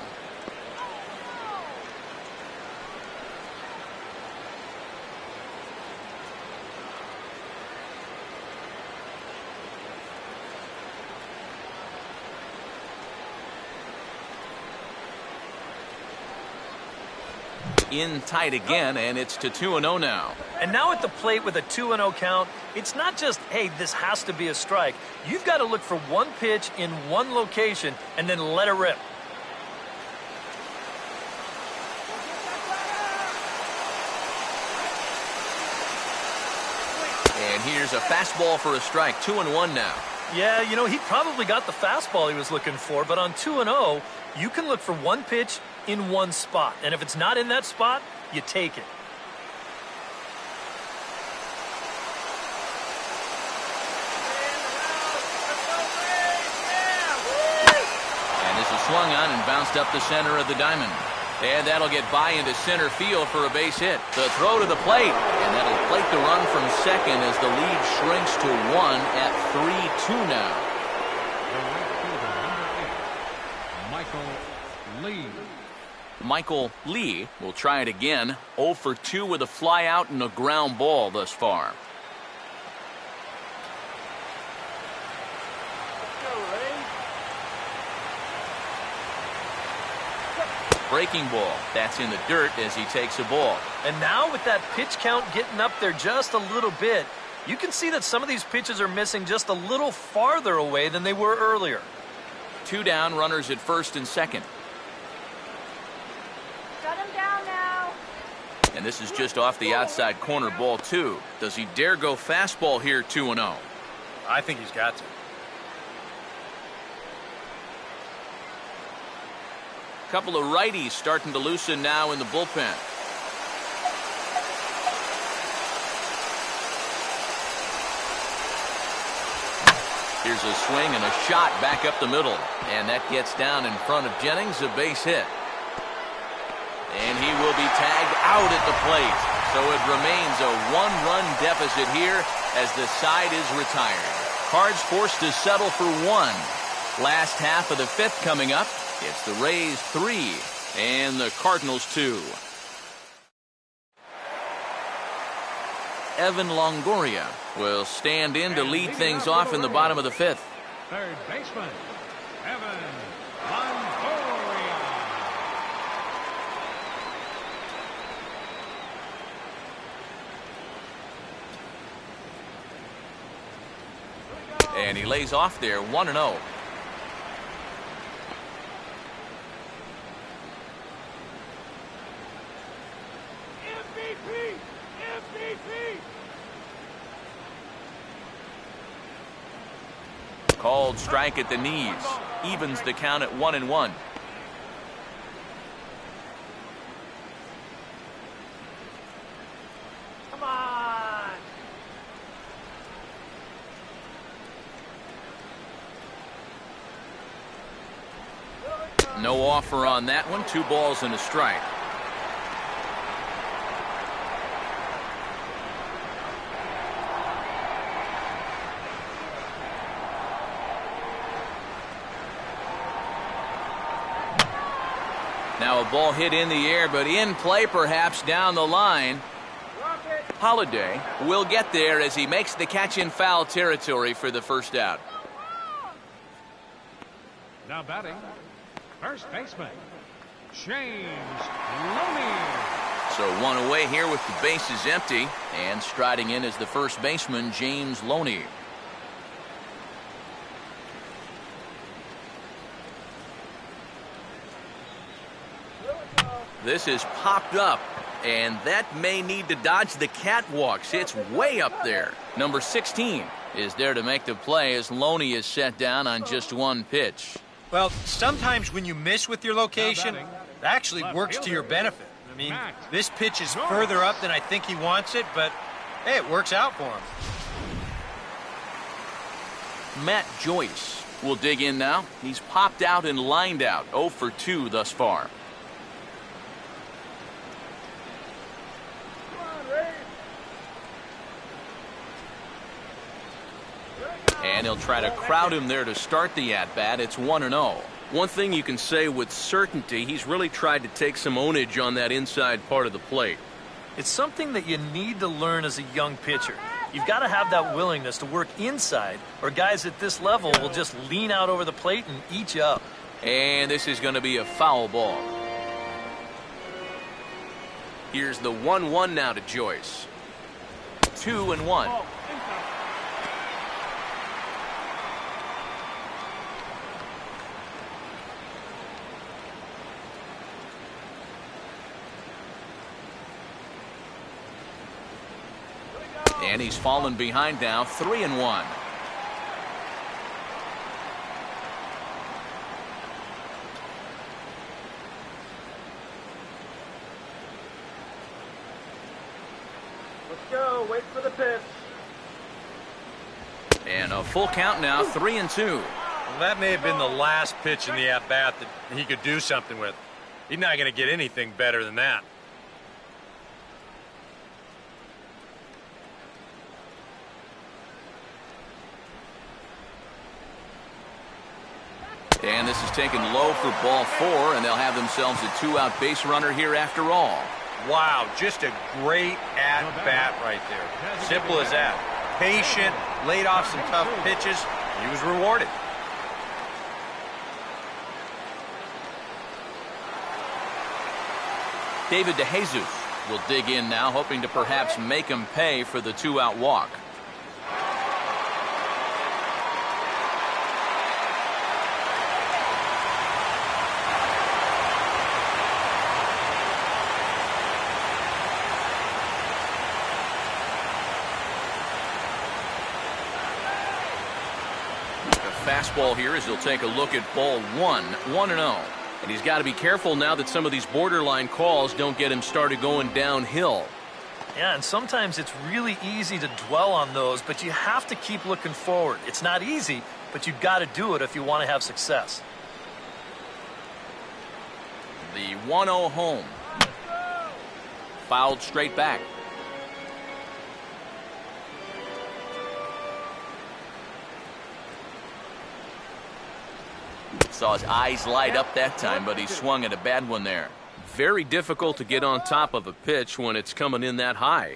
In tight again, and it's to 2-0 now. And now at the plate with a 2-0 count, it's not just, hey, this has to be a strike. You've got to look for one pitch in one location and then let it rip. And here's a fastball for a strike. 2-1 now. Yeah, you know, he probably got the fastball he was looking for, but on 2-0, you can look for one pitch in one spot. And if it's not in that spot, you take it. And this is swung on and bounced up the center of the diamond. And that'll get by into center field for a base hit. The throw to the plate, and that'll plate the run from second as the lead shrinks to 1 at 3-2 now. The right fielder, number 8, Michael Lee. Michael Lee will try it again. 0 for 2 with a fly out and a ground ball thus far. Breaking ball. That's in the dirt as he takes a ball. And now with that pitch count getting up there just a little bit, you can see that some of these pitches are missing just a little farther away than they were earlier. 2 down, runners at first and second. Shut him down now. And this is just off the outside corner, ball 2. Does he dare go fastball here, 2-0? I think he's got to. Couple of righties starting to loosen now in the bullpen. Here's a swing and a shot back up the middle. And that gets down in front of Jennings, a base hit. And he will be tagged out at the plate. So it remains a 1-run deficit here as the side is retired. Cards forced to settle for 1. Last half of the 5th coming up. It's the Rays 3 and the Cardinals 2. Evan Longoria will stand in to lead things off in the bottom of the 5th. Third baseman, Evan Longoria. And he lays off there, 1-0. Called strike at the knees. Evens the count at 1-1. Come on. No offer on that one. 2 balls and a strike. Now a ball hit in the air, but in play perhaps down the line. Holiday will get there as he makes the catch in foul territory for the first out. Now batting, first baseman, James Loney. So 1 away here with the bases empty, and striding in is the first baseman, James Loney. This is popped up, and that may need to dodge the catwalks. It's way up there. Number 16 is there to make the play as Loney is set down on just 1 pitch. Well, sometimes when you miss with your location, it actually works to your benefit. I mean, this pitch is further up than I think he wants it, but hey, it works out for him. Matt Joyce will dig in now. He's popped out and lined out, 0 for 2 thus far. And he'll try to crowd him there to start the at-bat. It's 1-0. One thing you can say with certainty, he's really tried to take some ownage on that inside part of the plate. It's something that you need to learn as a young pitcher. You've got to have that willingness to work inside, or guys at this level will just lean out over the plate and eat you up. And this is going to be a foul ball. Here's the 1-1 now to Joyce. 2-1. And he's fallen behind now, 3-1. Let's go. Wait for the pitch. And a full count now, 3-2. Well, that may have been the last pitch in the at-bat that he could do something with. He's not going to get anything better than that. And this is taken low for ball 4, and they'll have themselves a 2-out base runner here after all. Wow, just a great at-bat right there. Simple as that. Patient, laid off some tough pitches. He was rewarded. David DeJesus will dig in now, hoping to perhaps make him pay for the 2-out walk. Fastball here as he'll take a look at ball 1, 1-0. And he's got to be careful now that some of these borderline calls don't get him started going downhill. Yeah, and sometimes it's really easy to dwell on those, but you have to keep looking forward. It's not easy, but you've got to do it if you want to have success. The 1-0 home. Fouled straight back. Saw his eyes light up that time, but he swung at a bad one there. Very difficult to get on top of a pitch when it's coming in that high.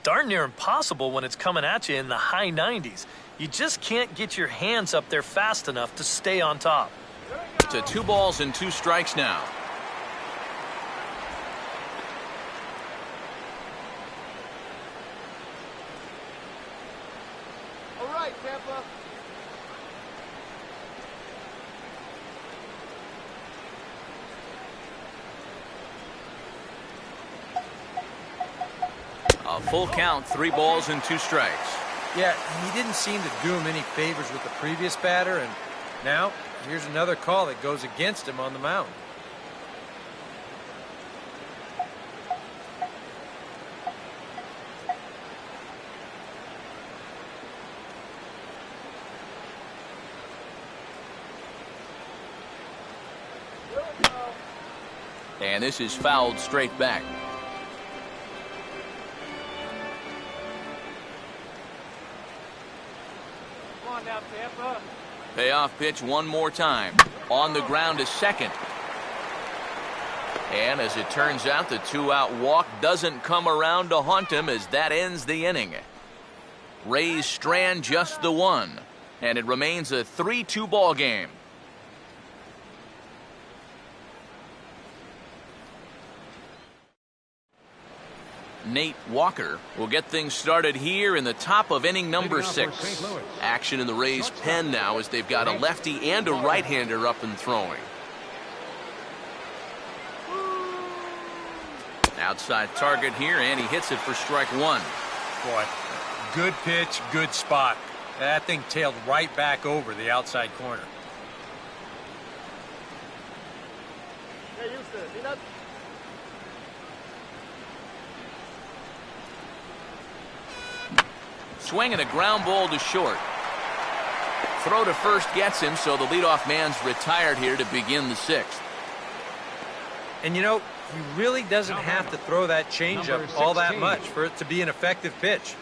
Darn near impossible when it's coming at you in the high 90s. You just can't get your hands up there fast enough to stay on top. To 2 balls and 2 strikes now. All right, Tampa. A full count, 3 balls and 2 strikes. Yeah, he didn't seem to do him any favors with the previous batter, and now here's another call that goes against him on the mound. And this is fouled straight back. Come on now, Tampa. Payoff pitch one more time. On the ground to second. And as it turns out, the 2-out walk doesn't come around to haunt him as that ends the inning. Rays strand just the 1. And it remains a 3-2 ball game. Nate Walker will get things started here in the top of inning number 6. Action in the Rays' pen now as they've got a lefty and a right-hander up and throwing. Outside target here, and he hits it for strike 1. Boy, good pitch, good spot. That thing tailed right back over the outside corner. Hey, Houston, Peanuts. Swinging a ground ball to short. Throw to first gets him, so the leadoff man's retired here to begin the 6th. And you know, he really doesn't have to throw that changeup all that much for it to be an effective pitch.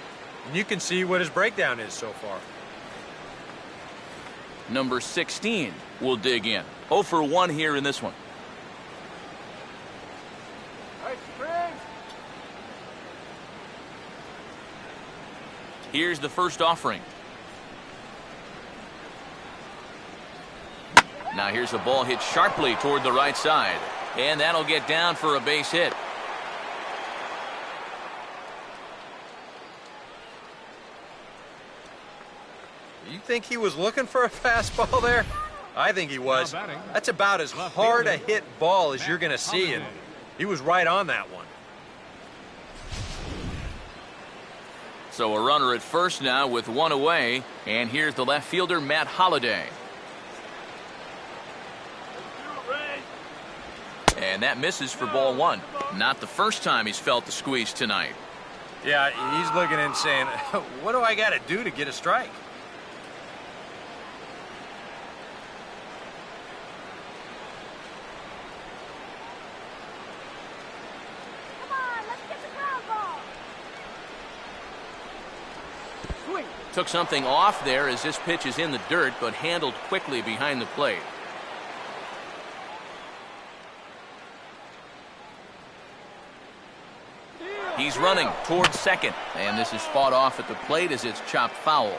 And you can see what his breakdown is so far. Number 16 will dig in. 0 for 1 here in this one. All right, Springs. Here's the first offering. Now here's a ball hit sharply toward the right side. And that'll get down for a base hit. You think he was looking for a fastball there? I think he was. That's about as hard a hit ball as you're going to see, and he was right on that one. So a runner at first now with 1 away, and here's the left fielder, Matt Holliday. And that misses for ball 1. Not the first time he's felt the squeeze tonight. Yeah, he's looking and saying, what do I got to do to get a strike? Took something off there as this pitch is in the dirt, but handled quickly behind the plate. He's running towards second, and this is fought off at the plate as it's chopped foul.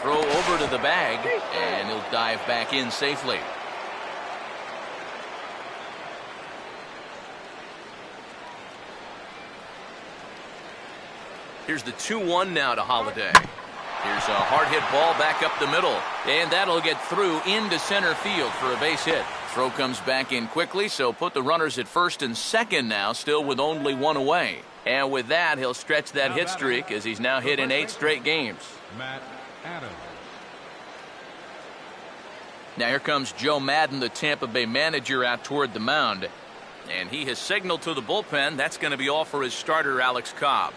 Throw over to the bag, and he'll dive back in safely. Here's the 2-1 now to Holiday. Here's a hard hit ball back up the middle, and that'll get through into center field for a base hit. Throw comes back in quickly, so put the runners at first and second now, still with only one away. And with that, he'll stretch that hit streak as he's now hit in 8 straight games. Matt Adams. Now here comes Joe Madden, the Tampa Bay manager, out toward the mound. And he has signaled to the bullpen that's going to be all for his starter, Alex Cobb.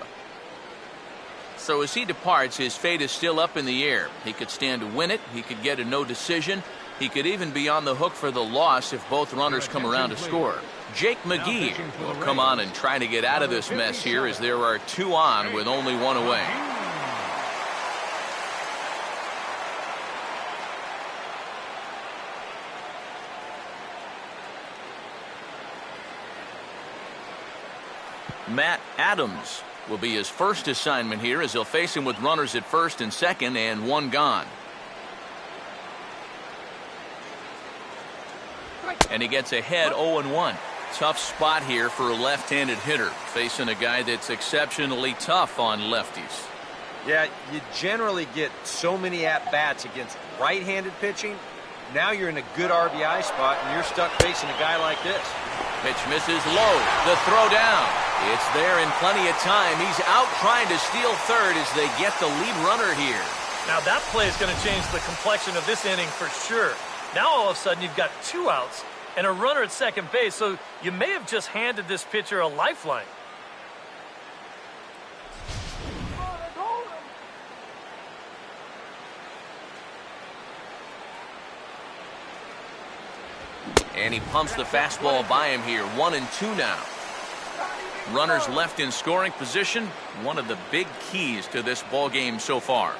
So as he departs, his fate is still up in the air. He could stand to win it. He could get a no decision. He could even be on the hook for the loss if both runners come around to score. Jake McGee will come on and try to get out of this mess here as there are 2 on with only 1 away. Matt Adams will be his first assignment here as he'll face him with runners at first and second and 1 gone. And he gets ahead 0-1. Tough spot here for a left-handed hitter, facing a guy that's exceptionally tough on lefties. Yeah, you generally get so many at-bats against right-handed pitching. Now you're in a good RBI spot, and you're stuck facing a guy like this. Pitch misses low. The throw down. It's there in plenty of time. He's out trying to steal third as they get the lead runner here. Now that play is going to change the complexion of this inning for sure. Now all of a sudden you've got 2 outs and a runner at second base, so you may have just handed this pitcher a lifeline. And he pumps the fastball by him here. 1-2 now. Runners left in scoring position, one of the big keys to this ball game so far.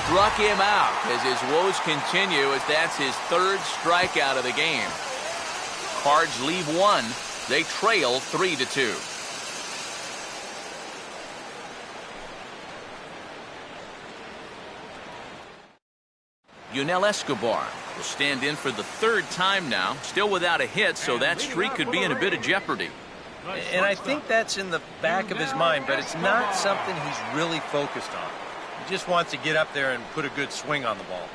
Struck him out as his woes continue, as that's his 3rd strikeout of the game. Cards leave 1. They trail 3-2. Yunel Escobar will stand in for the 3rd time now, still without a hit, so that streak could be in a bit of jeopardy. And I think that's in the back of his mind, but it's not something he's really focused on. He just wants to get up there and put a good swing on the ball.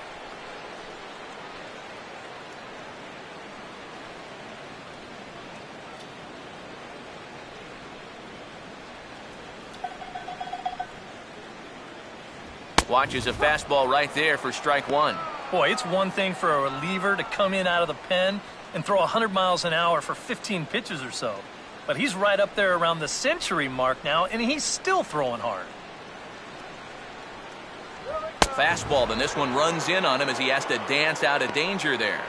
Watches a fastball right there for strike 1. Boy, it's one thing for a reliever to come in out of the pen and throw 100 miles an hour for 15 pitches or so. But he's right up there around the century mark now, and he's still throwing hard. Fastball, then this one runs in on him as he has to dance out of danger there.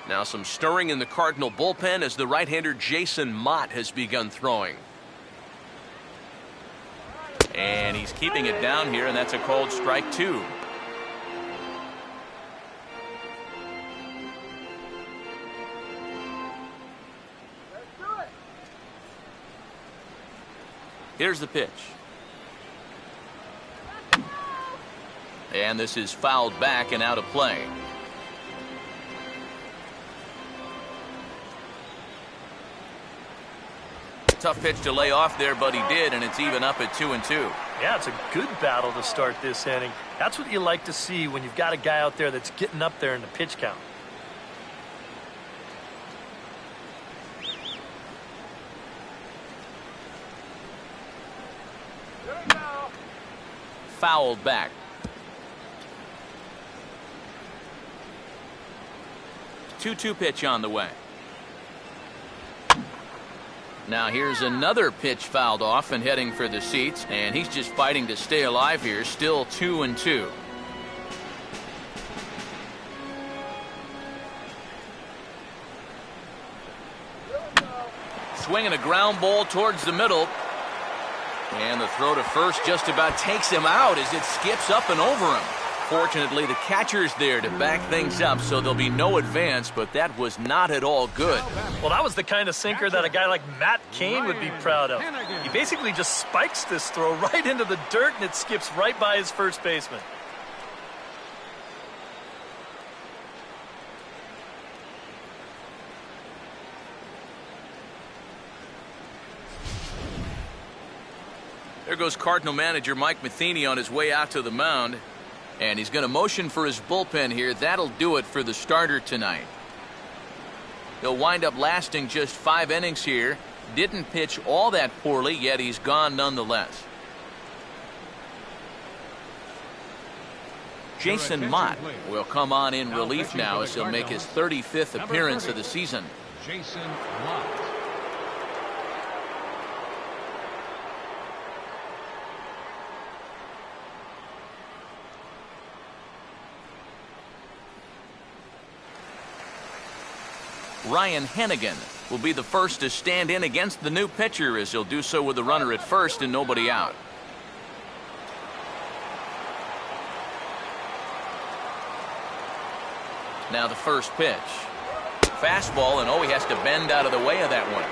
Now some stirring in the Cardinal bullpen as the right-hander Jason Mott has begun throwing. And he's keeping it down here, and that's a called strike 2. Here's the pitch. And this is fouled back and out of play. Tough pitch to lay off there, but he did, and it's even up at 2-2. Yeah, it's a good battle to start this inning. That's what you like to see when you've got a guy out there that's getting up there in the pitch count. Fouled back. Two-two pitch on the way. Now here's another pitch fouled off and heading for the seats, and he's just fighting to stay alive here. Still 2-2. Swinging a ground ball towards the middle. And the throw to first just about takes him out as it skips up and over him. Fortunately, the catcher's there to back things up, so there'll be no advance, but that was not at all good. Well, that was the kind of sinker that a guy like Matt Cain would be proud of. He basically just spikes this throw right into the dirt, and it skips right by his first baseman. There goes Cardinal manager Mike Matheny on his way out to the mound. And he's going to motion for his bullpen here. That'll do it for the starter tonight. He'll wind up lasting just 5 innings here. Didn't pitch all that poorly, yet he's gone nonetheless. Jason Mott will come on in relief now as he'll make his 35th appearance of the season. Jason Mott. Ryan Hennigan will be the first to stand in against the new pitcher, as he'll do so with the runner at first and nobody out. Now the first pitch. Fastball, and he has to bend out of the way of that one.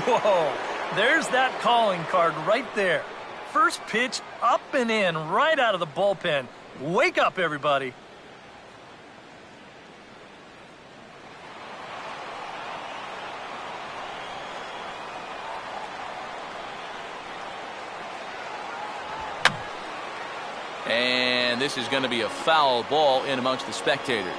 Whoa, there's that calling card right there. First pitch up and in right out of the bullpen. Wake up, everybody. And this is going to be a foul ball in amongst the spectators.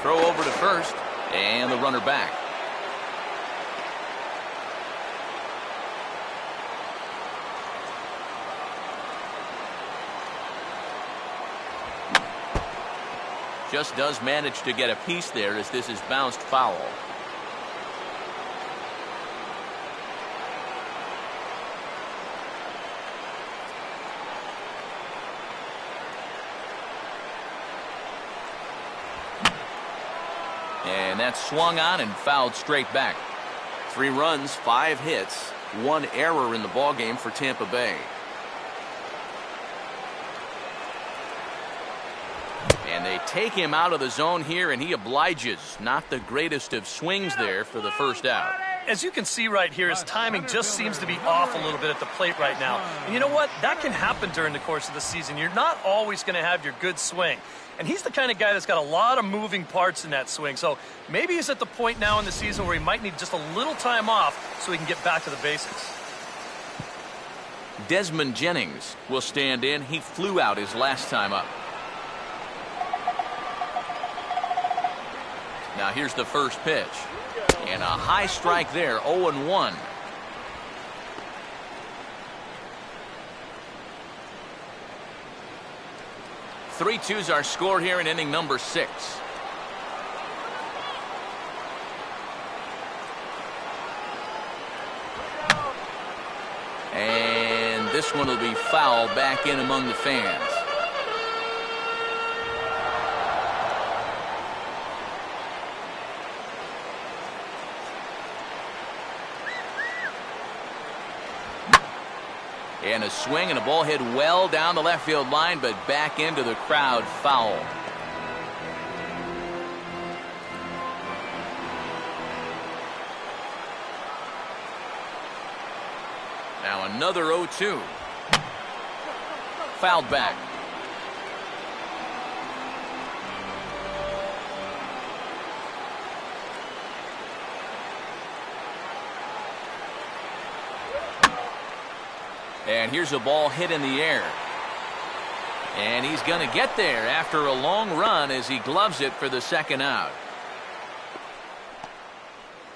Throw over to first, and the runner back. Just does manage to get a piece there as this is bounced foul. And that's swung on and fouled straight back. 3 runs, 5 hits, 1 error in the ballgame for Tampa Bay. And they take him out of the zone here, and he obliges. Not the greatest of swings there for the first out. As you can see right here, his timing just seems to be off a little bit at the plate right now. And you know what? That can happen during the course of the season. You're not always going to have your good swing. And he's the kind of guy that's got a lot of moving parts in that swing. So maybe he's at the point now in the season where he might need just a little time off so he can get back to the basics. Desmond Jennings will stand in. He flew out his last time up. Now here's the first pitch. And a high strike there, 0-1. Three twos our score here in inning number 6. And this one will be foul back in among the fans. And a swing and a ball hit well down the left field line, but back into the crowd, foul. Now another 0-2. Fouled back. And here's a ball hit in the air. And he's going to get there after a long run as he gloves it for the second out.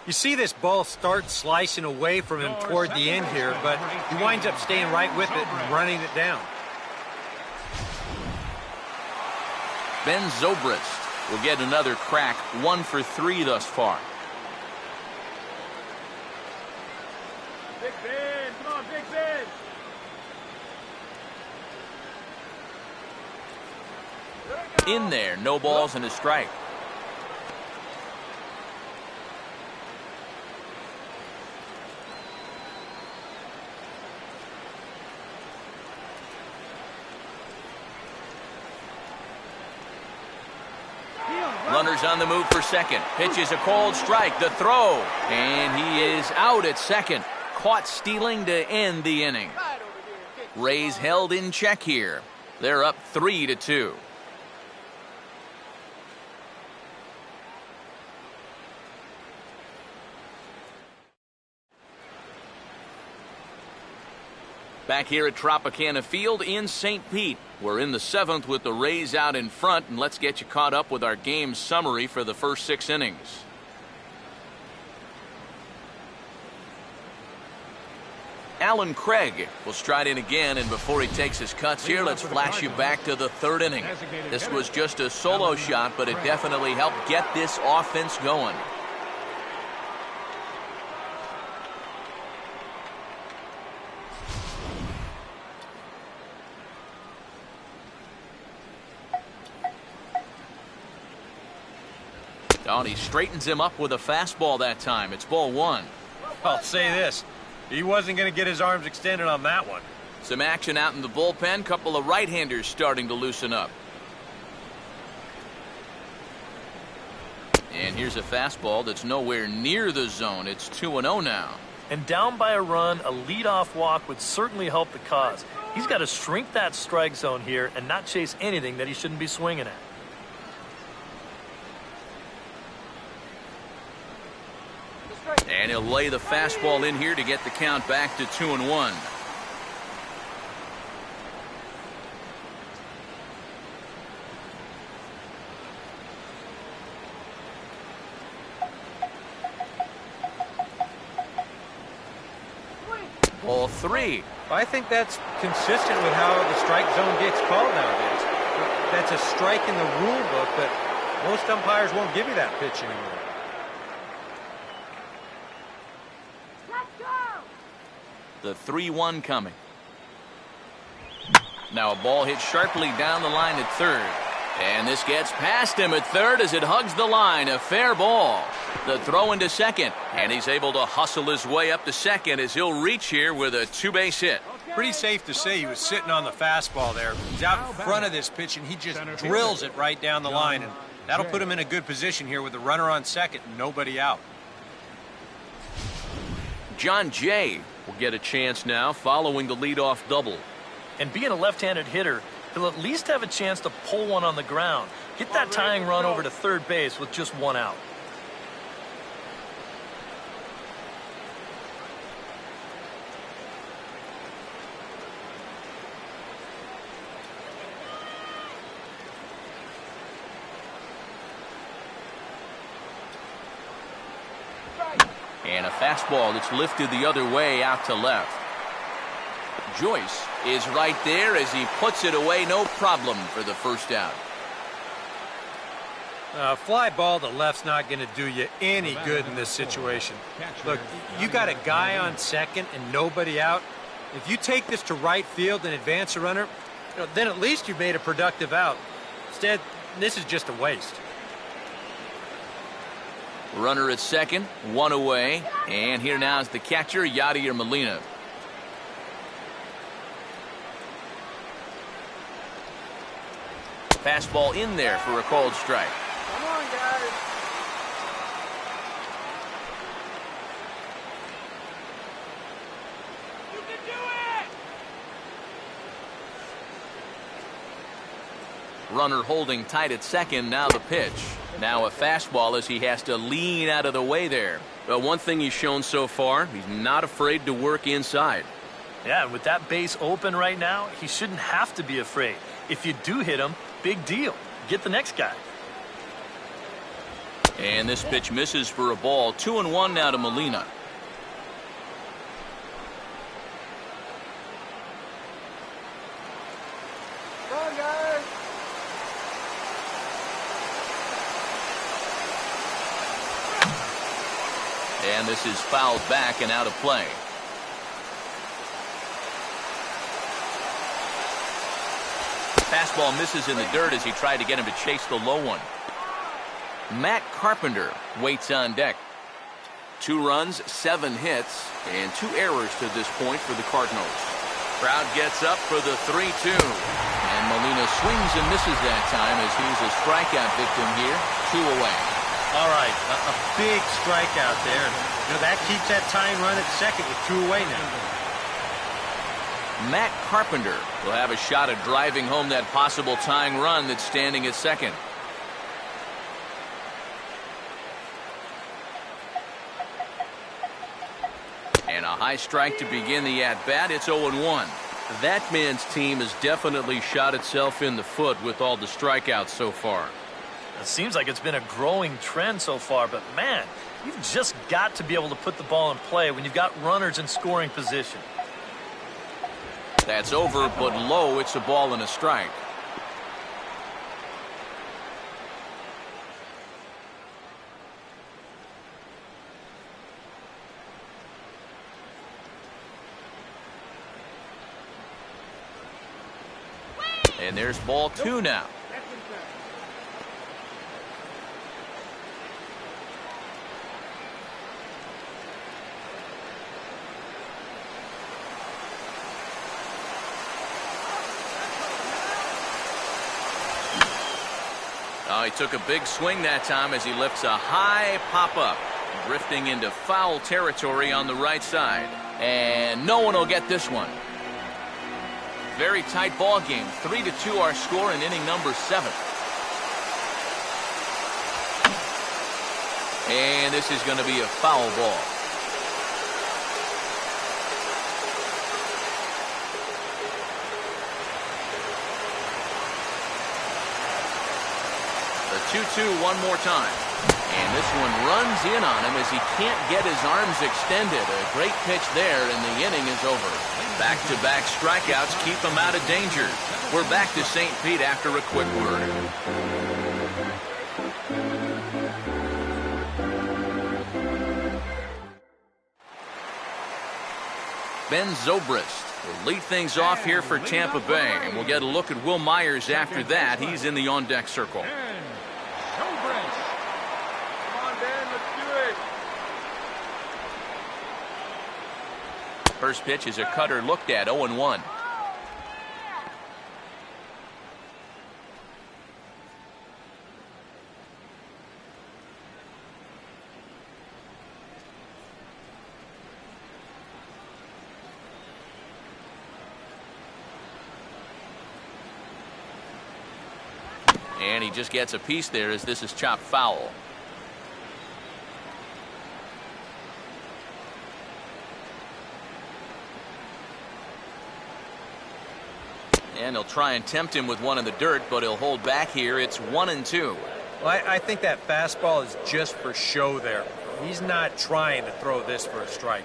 You see this ball start slicing away from him toward the end here, but he winds up staying right with it and running it down. Ben Zobrist will get another crack, 1 for 3 thus far. Big Ben, come on, Big Ben. In there, no balls and a strike. Runners on the move for second. Pitch is a called strike. The throw. And he is out at second. Caught stealing to end the inning. Rays held in check here. They're up 3-2. Back here at Tropicana Field in St. Pete. We're in the 7th with the Rays out in front, and let's get you caught up with our game summary for the first 6 innings. Alan Craig will stride in again, and before he takes his cuts here, let's flash you back to the 3rd inning. This was just a solo shot, but it definitely helped get this offense going. Oh, and he straightens him up with a fastball that time. It's ball 1. I'll say this. He wasn't going to get his arms extended on that one. Some action out in the bullpen. Couple of right-handers starting to loosen up. And here's a fastball that's nowhere near the zone. It's 2-0 now. And down by a run, a leadoff walk would certainly help the cause. He's got to shrink that strike zone here and not chase anything that he shouldn't be swinging at. And he'll lay the fastball in here to get the count back to 2-1. Ball 3. I think that's consistent with how the strike zone gets called nowadays. That's a strike in the rule book, but most umpires won't give you that pitch anymore. The 3-1 coming. Now a ball hit sharply down the line at third. And this gets past him at third as it hugs the line. A fair ball. The throw into second. And he's able to hustle his way up to second as he'll reach here with a 2-base hit. Pretty safe to say he was sitting on the fastball there. He's out in front of this pitch, and he just drills it right down the line. And that'll put him in a good position here with the runner on second and nobody out. John Jay will get a chance now following the leadoff double. And being a left-handed hitter, he'll at least have a chance to pull one on the ground. Get that tying run over to third base with just 1 out. And a fastball that's lifted the other way out to left. Joyce is right there as he puts it away, no problem for the first out. Fly ball to left's not going to do you any good in this situation. Look, you got a guy on second and nobody out. If you take this to right field and advance a runner, then at least you've made a productive out. Instead, this is just a waste. Runner at second, 1 away. And here now is the catcher, Yadier Molina. Fastball in there for a called strike. Come on, guys. You can do it! Runner holding tight at second, now the pitch. Now a fastball as he has to lean out of the way there. But one thing he's shown so far, he's not afraid to work inside. Yeah, and with that base open right now, he shouldn't have to be afraid. If you do hit him, big deal. Get the next guy. And this pitch misses for a ball. 2-1 now to Molina. Come on, guys. And this is fouled back and out of play. Fastball misses in the dirt as he tried to get him to chase the low one. Matt Carpenter waits on deck. 2 runs, 7 hits, and 2 errors to this point for the Cardinals. Crowd gets up for the 3-2. And Molina swings and misses that time as he's a strikeout victim here. 2 away. All right, a big strikeout there. You know, that keeps that tying run at second with 2 away now. Matt Carpenter will have a shot at driving home that possible tying run that's standing at second. And a high strike to begin the at-bat. It's 0-1. That man's team has definitely shot itself in the foot with all the strikeouts so far. It seems like it's been a growing trend so far, but man, you've just got to be able to put the ball in play when you've got runners in scoring position. That's over, but low. It's a ball and a strike. And there's ball 2 now. Oh, he took a big swing that time as he lifts a high pop-up, drifting into foul territory on the right side. And no one will get this one. Very tight ball game. 3-2 our score in inning number 7. And this is going to be a foul ball. The 2-2 one more time. And this one runs in on him as he can't get his arms extended. A great pitch there, and the inning is over. Back-to-back strikeouts keep him out of danger. We're back to St. Pete after a quick word. Ben Zobrist will lead things off here for Tampa Bay, and we'll get a look at Will Myers after that. He's in the on-deck circle. First pitch is a cutter looked at, 0-1. And he just gets a piece there as this is chopped foul. And he'll try and tempt him with one in the dirt, but he'll hold back here. It's 1-2. Well, I think that fastball is just for show there. He's not trying to throw this for a strike.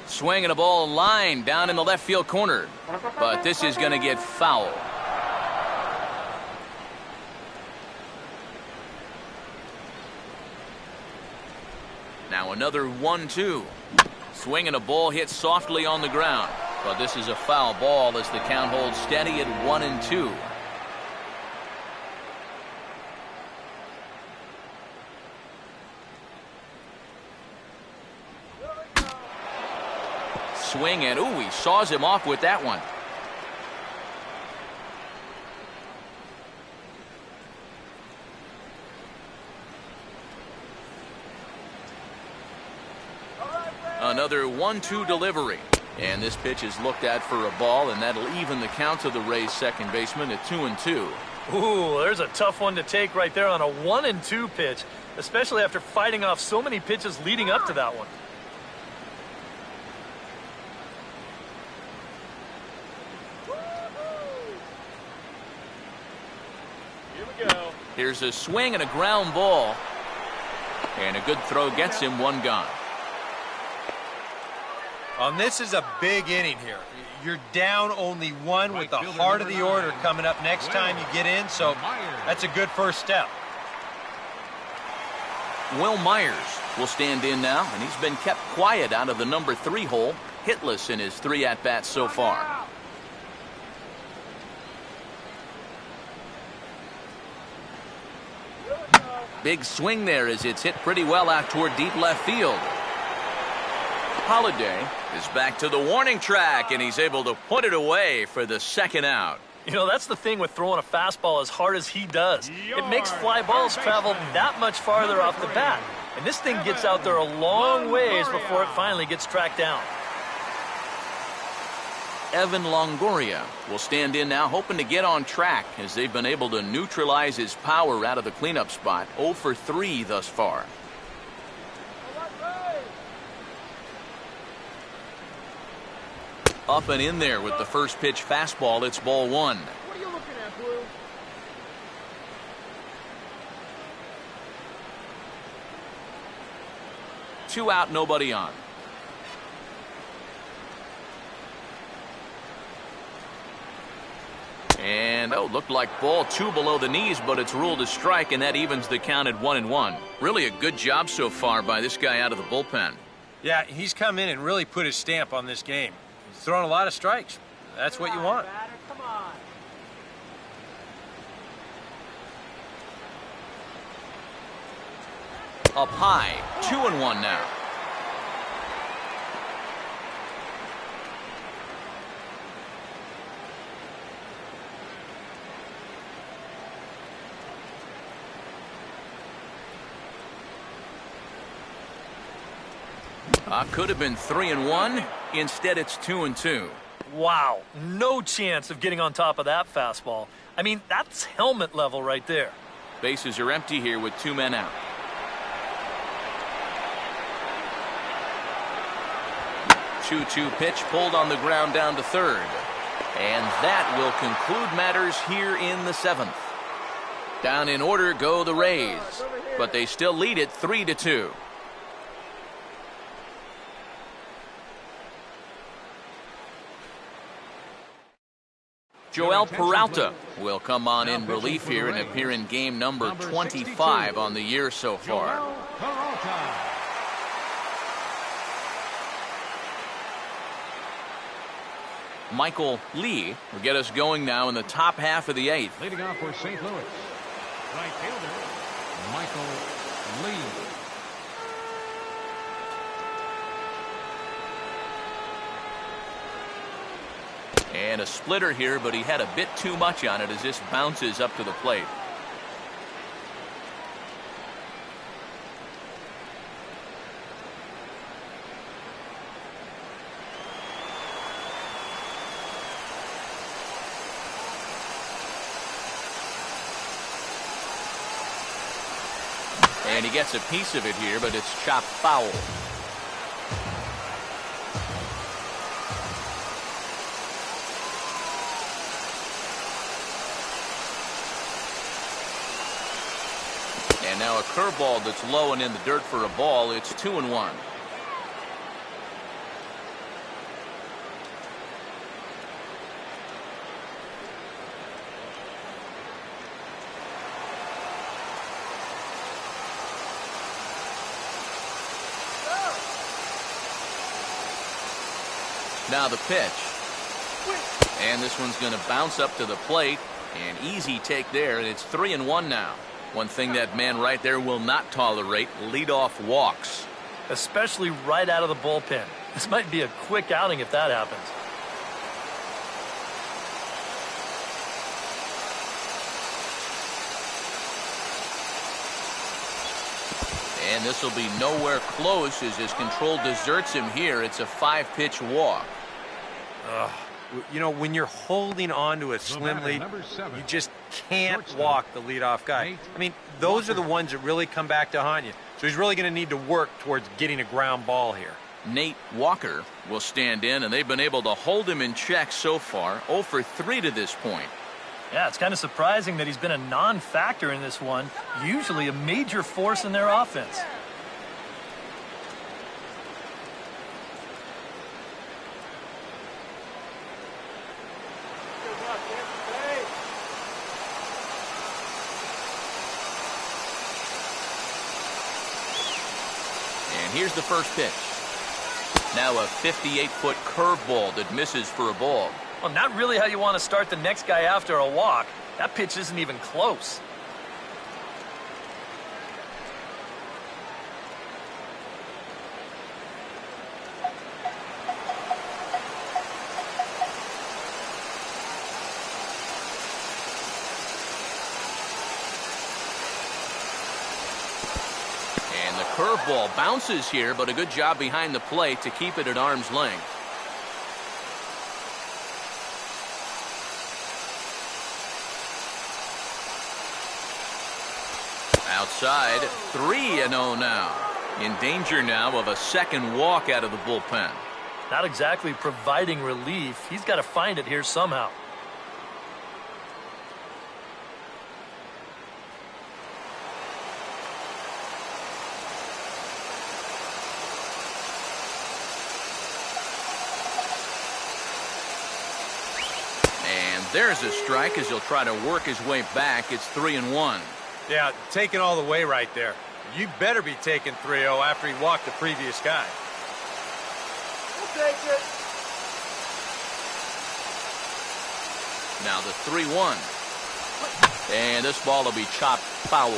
Swinging a ball line down in the left field corner. But this is going to get foul. Now another 1-2. Swinging a ball hit softly on the ground. But this is a foul ball as the count holds steady at 1-2. Swing and ooh, he saws him off with that one. Another 1-2 delivery. And this pitch is looked at for a ball, and that'll even the count to the Rays' second baseman at 2-2. Ooh, there's a tough one to take right there on a 1-2 pitch, especially after fighting off so many pitches leading up to that one. Here's a swing and a ground ball. And a good throw gets him one gone. This is a big inning here. You're down only 1 with the heart of the order coming up next time you get in, so that's a good first step. Will Myers will stand in now, and he's been kept quiet out of the number 3 hole, hitless in his 3 at-bats so far. Big swing there as it's hit pretty well out toward deep left field. Holiday is back to the warning track, and he's able to put it away for the 2nd out. You know, that's the thing with throwing a fastball as hard as he does. It makes fly balls travel that much farther off the bat. And this thing gets out there a long ways before it finally gets tracked down. Evan Longoria will stand in now, hoping to get on track as they've been able to neutralize his power out of the cleanup spot. 0 for 3 thus far. Up and in there with the first pitch fastball. It's ball 1. What are you looking at, Blue? 2 out, nobody on. And, looked like ball 2 below the knees, but it's ruled a strike, and that evens the count at 1-1. Really a good job so far by this guy out of the bullpen. Yeah, he's come in and really put his stamp on this game. He's thrown a lot of strikes. That's what you want. Come on. Up high, 2-1 now. Could have been 3-1. Instead, it's 2-2. Wow, no chance of getting on top of that fastball. I mean, that's helmet level right there. Bases are empty here with 2 men out. 2-2 pitch pulled on the ground down to third. And that will conclude matters here in the 7th. Down in order go the Rays, but they still lead it 3-2. Joel Peralta will come on in relief here and appear in game number 25 on the year so far. Michael Lee will get us going now in the top half of the 8th. Leading off for St. Louis, right fielder, Michael Lee. And a splitter here, but he had a bit too much on it as this bounces up to the plate. And he gets a piece of it here, but it's chopped foul. And now a curveball that's low and in the dirt for a ball. It's 2-1. Now the pitch. And this one's going to bounce up to the plate. An easy take there, and it's 3-1 now. One thing that man right there will not tolerate, leadoff walks. Especially right out of the bullpen. This might be a quick outing if that happens. And this will be nowhere close as his control deserts him here. It's a 5-pitch walk. You know, when you're holding on to a slim lead, you just can't walk the leadoff guy. I mean, those are the ones that really come back to haunt you. So he's really going to need to work towards getting a ground ball here. Nate Walker will stand in, and they've been able to hold him in check so far. 0 for 3 to this point. Yeah, it's kind of surprising that he's been a non-factor in this one. Usually a major force in their offense. And here's the first pitch. Now a 58-foot curveball that misses for a ball. Well, not really how you want to start the next guy after a walk. That pitch isn't even close. Curveball bounces here, but a good job behind the plate to keep it at arm's length. Outside, 3-0 now. In danger now of a second walk out of the bullpen. Not exactly providing relief. He's got to find it here somehow. There's a strike as he'll try to work his way back. It's 3-1. Yeah, taking all the way right there. You better be taking 3-0 after he walked the previous guy. We'll take it. Now the 3-1. And this ball will be chopped foul.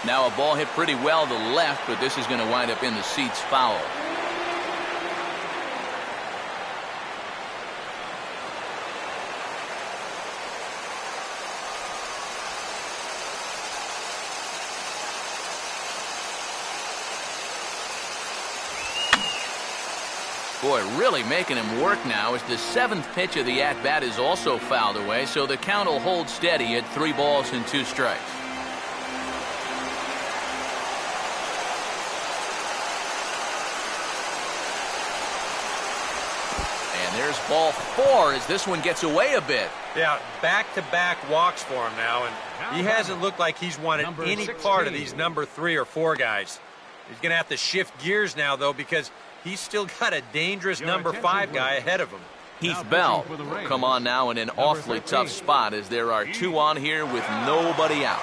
Now a ball hit pretty well to the left, but this is going to wind up in the seats foul. Boy, really making him work now as the 7th pitch of the at-bat is also fouled away, so the count will hold steady at 3 balls and 2 strikes. There's ball 4 as this one gets away a bit. Yeah, back-to-back walks for him now, and he hasn't looked like he's wanted any part of these number 3 or 4 guys. He's going to have to shift gears now, though, because he's still got a dangerous number 5 guy ahead of him. Heath Bell will come on now in an awfully tough spot as there are 2 on here with nobody out.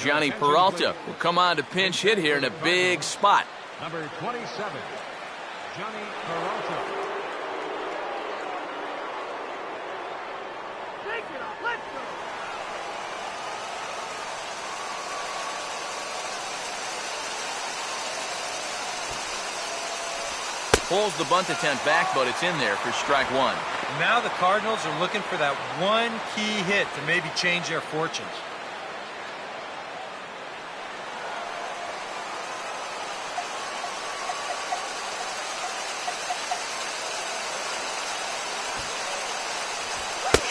Johnny Peralta will come on to pinch hit here in a big spot. Number 27, Johnny Peralta. Take it up. Let's go. Pulls the bunt attempt back, but it's in there for strike 1. Now the Cardinals are looking for that one key hit to maybe change their fortunes.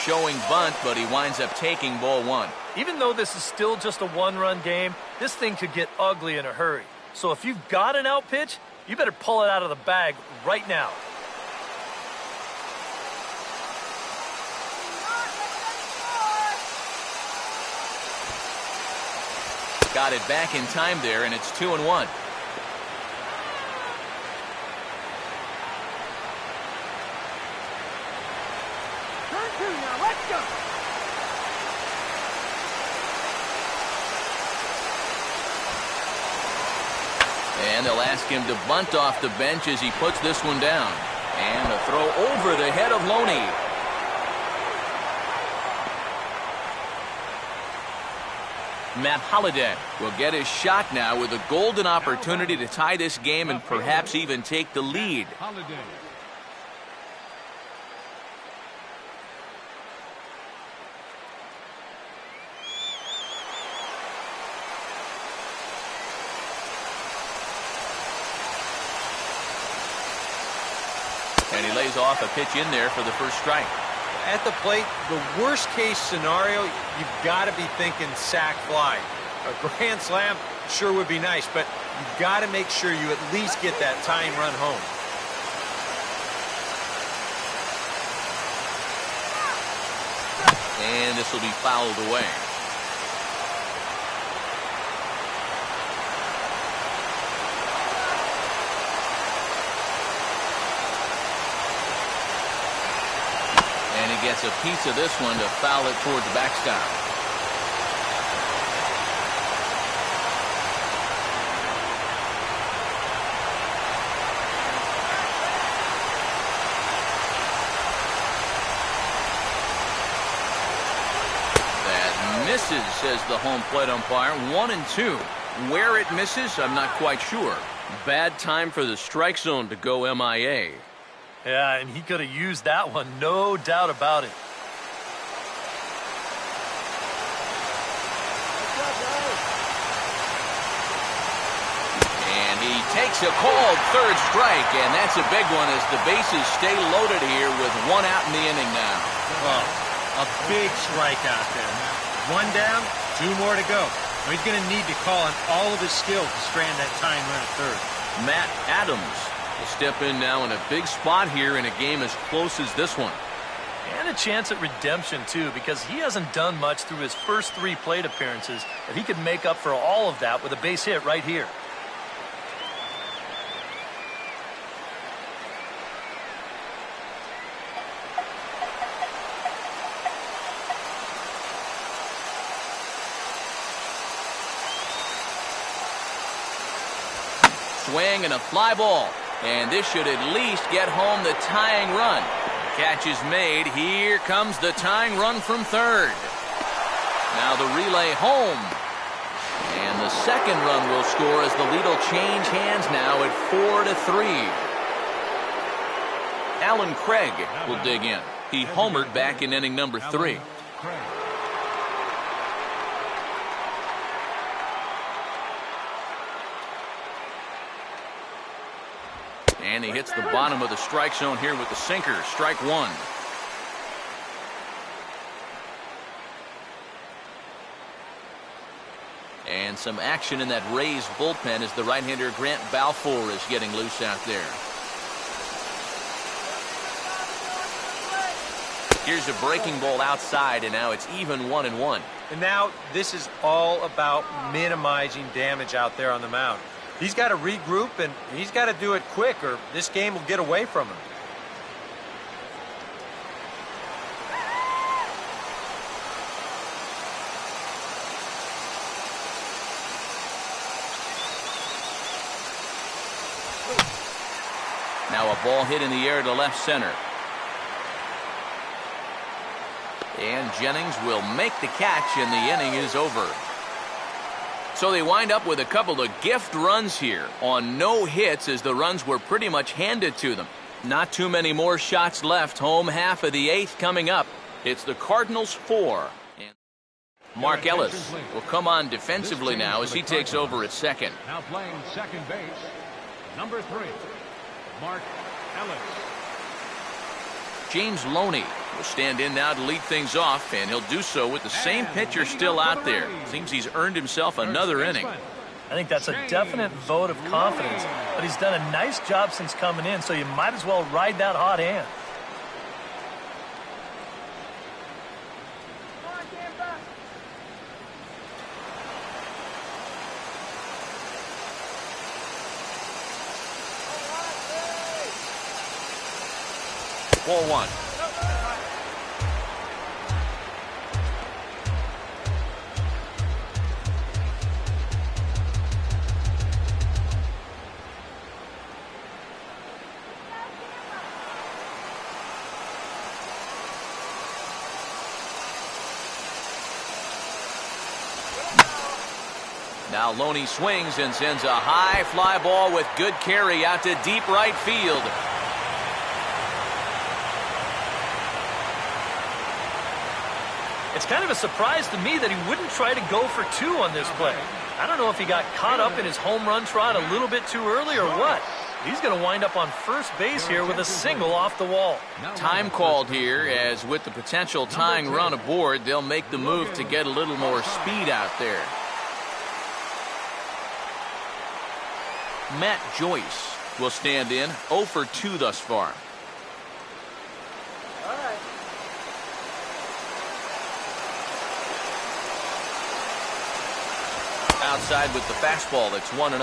Showing bunt, but he winds up taking ball 1. Even though this is still just a 1-run game, this thing could get ugly in a hurry. So if you've got an out pitch, you better pull it out of the bag right now. Got it back in time there, and it's 2-1. And they'll ask him to bunt off the bench as he puts this one down. And a throw over the head of Loney. Matt Holliday will get his shot now with a golden opportunity to tie this game and perhaps even take the lead. Holiday. And he lays off a pitch in there for the first strike. At the plate, the worst-case scenario, you've got to be thinking sac fly. A grand slam sure would be nice, but you've got to make sure you at least get that tying run home. this will be fouled away. And he gets a piece of this one to foul it towards the backstop. Misses, says the home plate umpire. 1-2. Where it misses, I'm not quite sure. Bad time for the strike zone to go MIA. Yeah, and he could have used that one, no doubt about it. And he takes a called third strike, and that's a big one as the bases stay loaded here with one out in the inning now. Oh, a big strikeout there. One down, two more to go. He's going to need to call on all of his skill to strand that tying run at third. Matt Adams will step in now in a big spot here in a game as close as this one. And a chance at redemption, too, because he hasn't done much through his first 3 plate appearances, but he could make up for all of that with a base hit right here. Swing and a fly ball. And this should at least get home the tying run. Catch is made. Here comes the tying run from third. Now the relay home. And the second run will score as the lead will change hands now at 4-3. Alan Craig will dig in. He homered back in inning number 3. And he hits the bottom of the strike zone here with the sinker. Strike 1. And some action in that Rays bullpen as the right-hander Grant Balfour is getting loose out there. Here's a breaking ball outside, and now it's even 1-1. And now this is all about minimizing damage out there on the mound. He's got to regroup, and he's got to do it quick, or this game will get away from him. Now a ball hit in the air to left center. And Jennings will make the catch, and the inning is over. So they wind up with a couple of gift runs here on no hits as the runs were pretty much handed to them. Not too many more shots left. Home half of the 8th coming up. It's the Cardinals 4. And Mark Ellis will come on defensively now as he takes over at second. Now playing second base, number 3, Mark Ellis. James Loney will stand in now to lead things off, and he'll do so with the same pitcher still out there. Seems he's earned himself another inning. I think that's a definite vote of confidence, but he's done a nice job since coming in, so you might as well ride that hot hand. Ball 1. Now Loney swings and sends a high fly ball with good carry out to deep right field. It's kind of a surprise to me that he wouldn't try to go for 2 on this play. I don't know if he got caught up in his home run trot a little bit too early or what. He's going to wind up on first base here with a single off the wall. Time called here, as with the potential tying run aboard, they'll make the move to get a little more speed out there. Matt Joyce will stand in, 0 for 2 thus far. outside with the fastball. That's 1-0.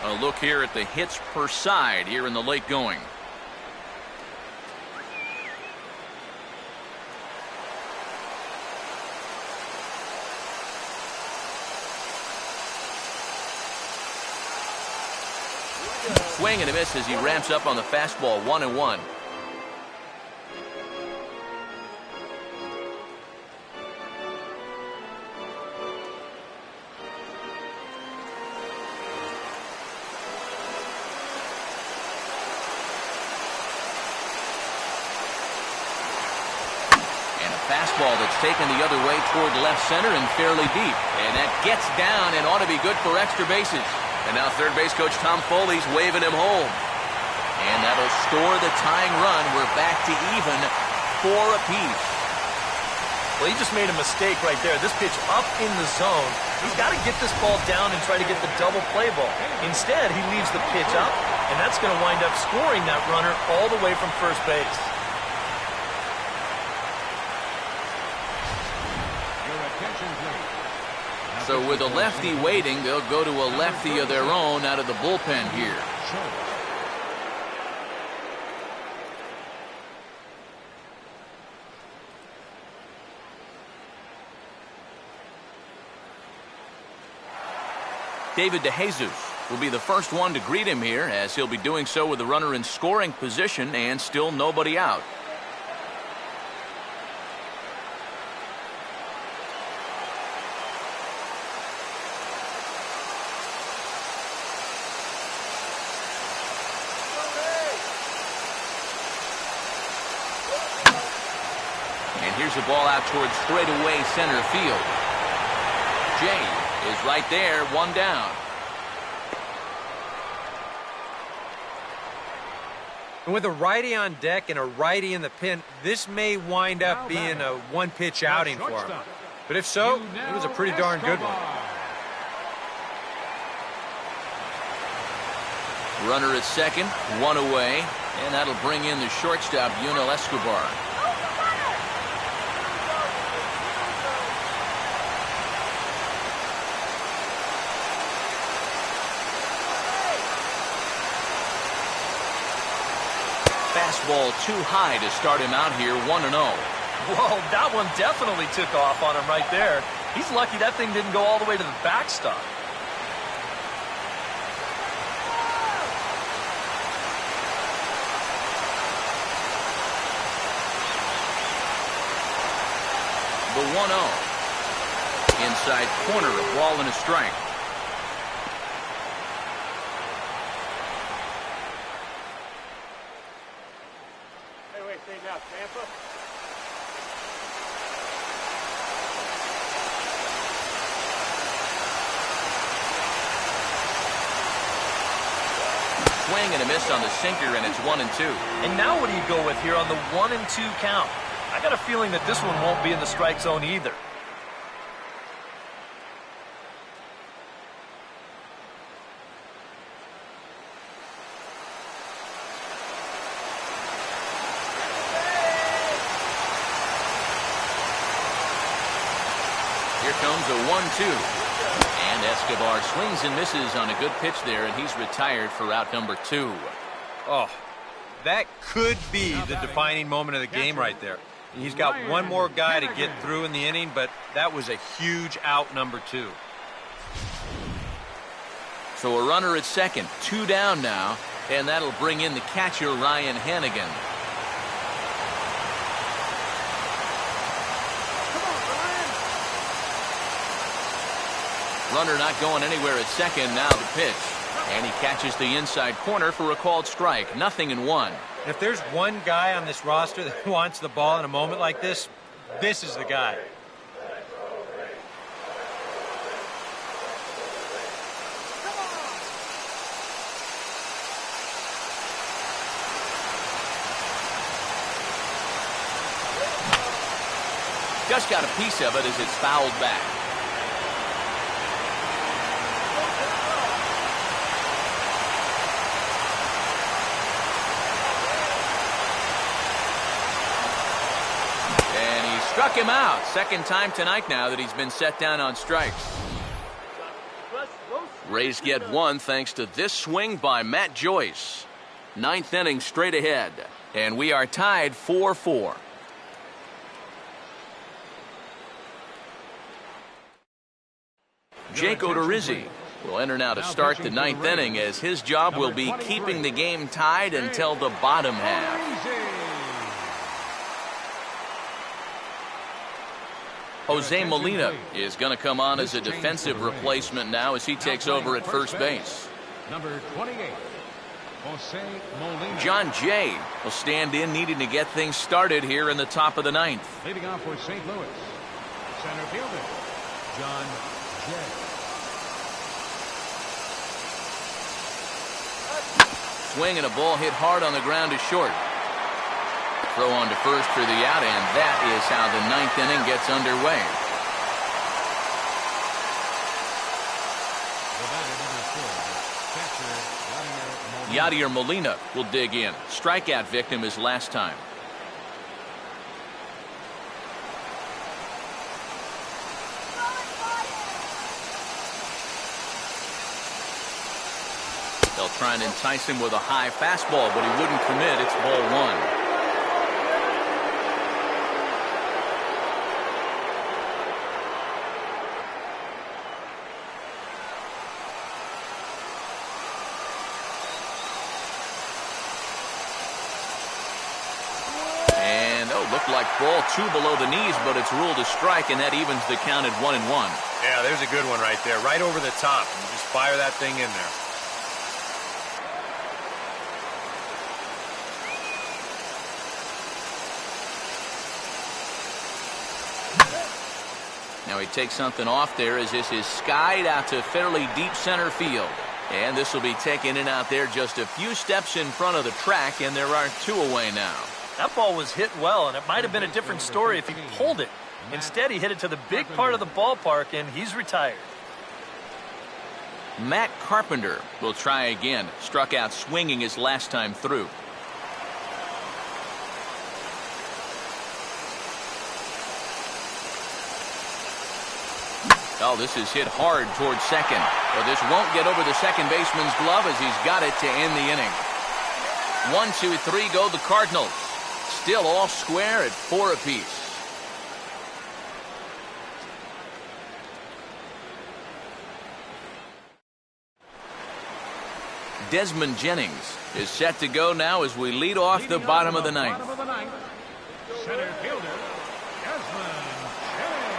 A look here at the hits per side here in the late going. Swing and a miss as he ramps up on the fastball. 1-1. Fastball that's taken the other way toward left center and fairly deep. And that gets down and ought to be good for extra bases. And now third base coach Tom Foley's waving him home. And that'll score the tying run. We're back to even 4 apiece. Well, he just made a mistake right there. This pitch up in the zone. He's got to get this ball down and try to get the double play ball. Instead, he leaves the pitch up, and that's going to wind up scoring that runner all the way from first base. So with a lefty waiting, they'll go to a lefty of their own out of the bullpen here. David DeJesus will be the first one to greet him here, as he'll be doing so with the runner in scoring position and still nobody out. Here's the ball out towards straightaway center field. Jay is right there, 1 down. And with a righty on deck and a righty in the pen, this may wind up being a one-pitch outing for him. But if so, it was a pretty darn good one. Runner at second, 1 away, and that'll bring in the shortstop, Yunel Escobar. Fastball too high to start him out here, 1-0. Whoa, that one definitely took off on him right there. He's lucky that thing didn't go all the way to the backstop. The 1-0. Inside corner, a ball and a strike. Swing and a miss on the sinker, and it's 1-2. And now what do you go with here on the 1-2 count? I got a feeling that this one won't be in the strike zone either. Here comes a 1-2. And Escobar swings and misses on a good pitch there, and he's retired for out number 2. Oh, that could be the defining moment of the game right there. He's got one more guy to get through in the inning, but that was a huge out, number 2. So a runner at second, 2 down now, and that'll bring in the catcher, Ryan Hannigan. Runner not going anywhere at second, now the pitch. And he catches the inside corner for a called strike. 0-1. If there's one guy on this roster that wants the ball in a moment like this, this is the guy. Just got a piece of it as it's fouled back. Struck him out. Second time tonight now that he's been set down on strikes. Rays get one thanks to this swing by Matt Joyce. Ninth inning straight ahead, and we are tied 4-4. Jake Odorizzi will enter now to start the ninth inning, as his job will be keeping the game tied until the bottom half. Jose Molina is going to come on as a defensive replacement now as he takes over at first base. Number 28, Jose Molina. John Jay will stand in, needing to get things started here in the top of the ninth. Leading off for St. Louis, center fielder, John Jay. Swing and a ball hit hard on the ground to short. Throw on to first for the out, and that is how the ninth inning gets underway. Yadier Molina will dig in. Strikeout victim his last time. They'll try and entice him with a high fastball, but he wouldn't commit. It's ball one. Looked like ball two below the knees, but it's ruled a strike, and that evens the count at 1-1. Yeah, there's a good one right there, right over the top. You just fire that thing in there. Now he takes something off there as this is skied out to fairly deep center field. And this will be taken in out there just a few steps in front of the track, and there are two away now. That ball was hit well, and it might have been a different story if he pulled it. Instead, he hit it to the big part of the ballpark, and he's retired. Matt Carpenter will try again. Struck out swinging his last time through. Oh, this is hit hard towards second. But this won't get over the second baseman's glove as he's got it to end the inning. 1, 2, 3 go the Cardinals. Still all square at 4 apiece. Desmond Jennings is set to go now as we lead off the bottom of the ninth. Center fielder, Desmond Jennings.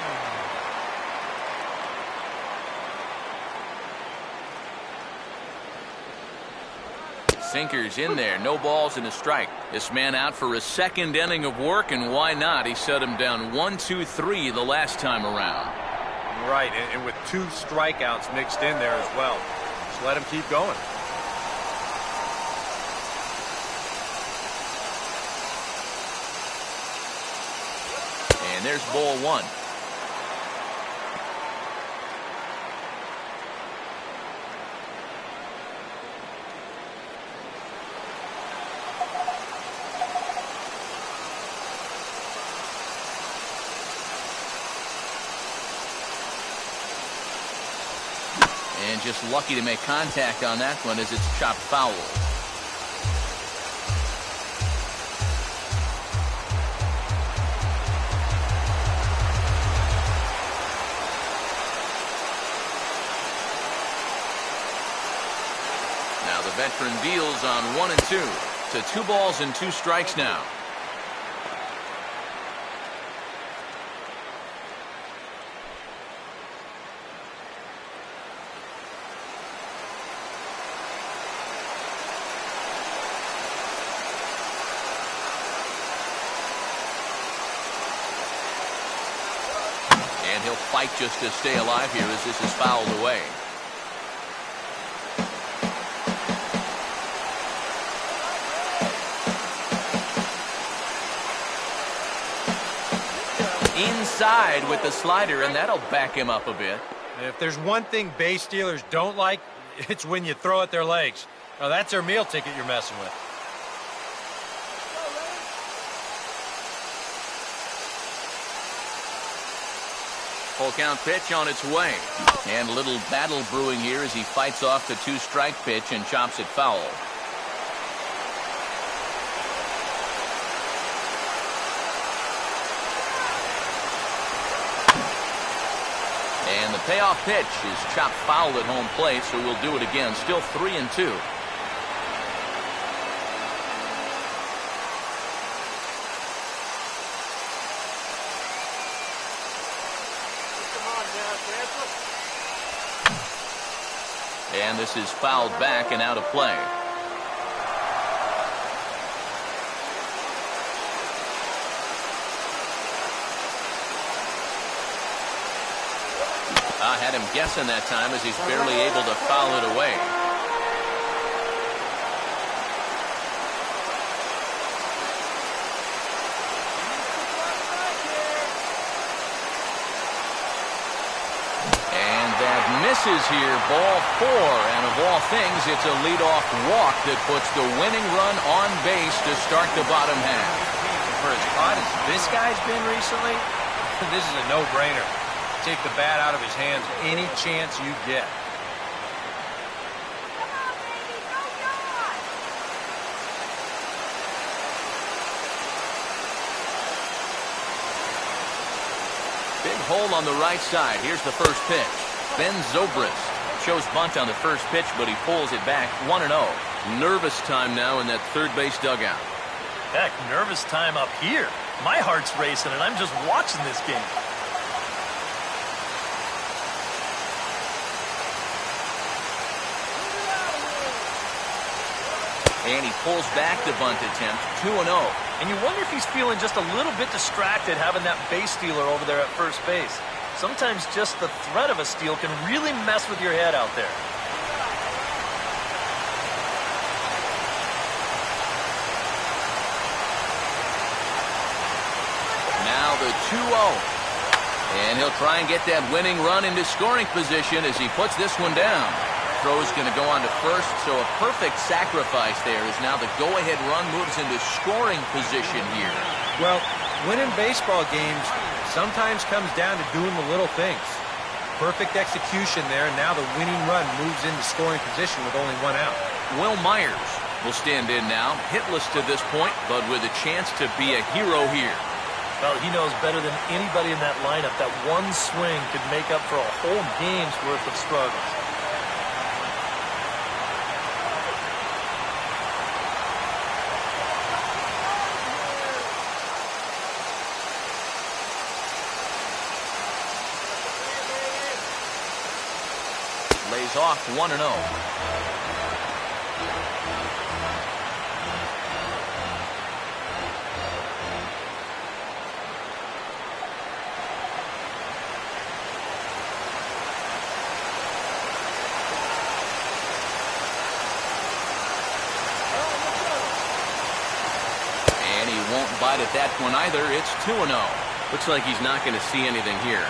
Sinkers in there, no balls and a strike. This man out for a second inning of work, and why not? He set him down 1, 2, 3 the last time around. Right, and with 2 strikeouts mixed in there as well. Just let him keep going. And there's ball 1. And just lucky to make contact on that one as it's chopped foul. Now the veteran deals on 1 and 2 to 2 balls and 2 strikes now. And he'll fight just to stay alive here as this is fouled away. Inside with the slider, and that'll back him up a bit. If there's one thing base stealers don't like, it's when you throw at their legs. Now that's their meal ticket you're messing with. Full count pitch on its way. And a little battle brewing here as he fights off the 2-strike pitch and chops it foul. And the payoff pitch is chopped foul at home plate, so we'll do it again. Still 3-2. And this is fouled back and out of play. I had him guessing that time as he's barely able to foul it away. And that misses here, ball 4. And of all things, it's a leadoff walk that puts the winning run on base to start the bottom half. For as hot as this guy's been recently, this is a no-brainer. Take the bat out of his hands any chance you get. Big hole on the right side. Here's the first pitch. Ben Zobrist shows bunt on the first pitch, but he pulls it back 1-0. Nervous time now in that third base dugout. Heck, nervous time up here. My heart's racing, and I'm just watching this game. And he pulls back the bunt attempt, 2-0. And you wonder if he's feeling just a little bit distracted having that base stealer over there at first base. Sometimes just the threat of a steal can really mess with your head out there. Now the 2-0. And he'll try and get that winning run into scoring position as he puts this one down. Throw's going to go on to first, so a perfect sacrifice there as now the go-ahead run moves into scoring position here. Well, winning baseball games sometimes comes down to doing the little things. Perfect execution there, and now the winning run moves into scoring position with only 1 out. Will Myers will stand in now, hitless to this point, but with a chance to be a hero here. Well, he knows better than anybody in that lineup that one swing could make up for a whole game's worth of struggles. Lays off 1-0. And he won't bite at that one either. It's 2-0. Looks like he's not going to see anything here.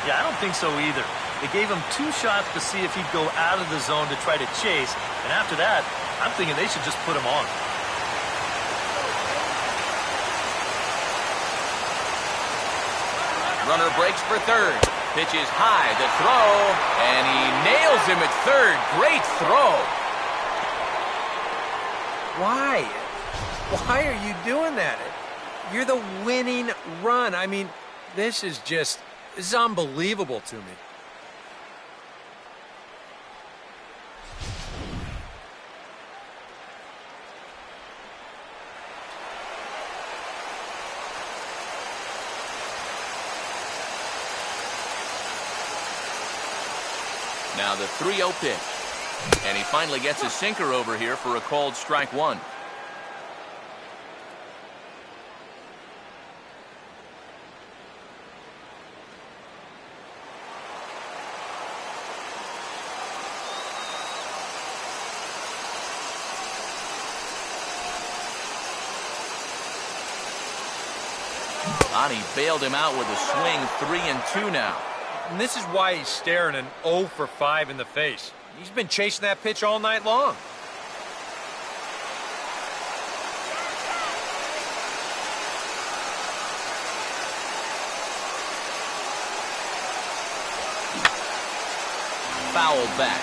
Yeah, I don't think so either. They gave him 2 shots to see if he'd go out of the zone to try to chase, and after that, I'm thinking they should just put him on. Runner breaks for third. Pitch is high, the throw, and he nails him at third. Great throw. Why? Why are you doing that? You're the winning run. I mean, this is unbelievable to me. Now the 3-0 pitch. And he finally gets a sinker over here for a called strike 1. He bailed him out with a swing, 3-2 now. And this is why he's staring an 0 for 5 in the face. He's been chasing that pitch all night long. fouled back.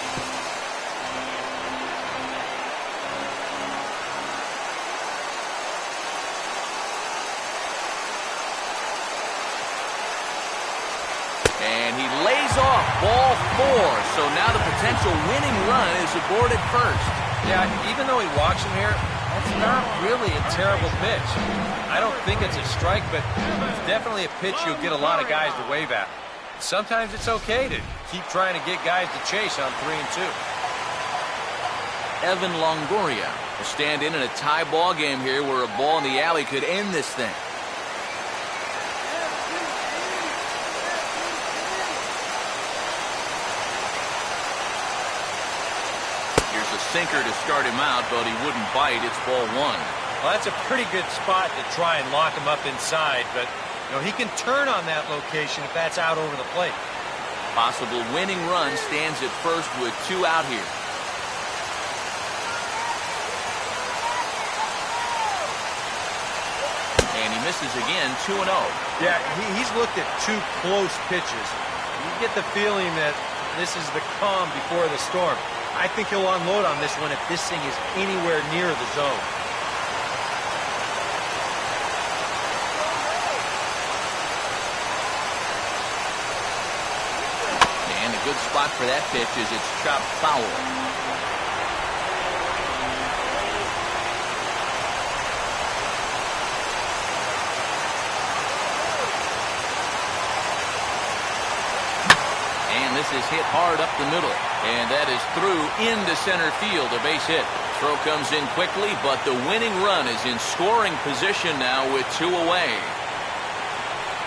And he lays off ball 4. So now the potential winning run is aborted first. Yeah, even though he walks him here, that's not really a terrible pitch. I don't think it's a strike, but it's definitely a pitch you'll get a lot of guys to wave at. Sometimes it's okay to keep trying to get guys to chase on 3 and 2. Evan Longoria will stand in a tie ball game here where a ball in the alley could end this thing. Sinker to start him out, but he wouldn't bite. It's ball 1. Well, that's a pretty good spot to try and lock him up inside, but he can turn on that location if that's out over the plate. Possible winning run stands at first with 2 out here. And he misses again, 2-0. Yeah, he's looked at 2 close pitches. You get the feeling that this is the calm before the storm. I think he'll unload on this one if this thing is anywhere near the zone. And a good spot for that pitch is it's chopped foul. And this is hit hard up the middle. And that is through into center field, a base hit. Throw comes in quickly, but the winning run is in scoring position now with 2 away.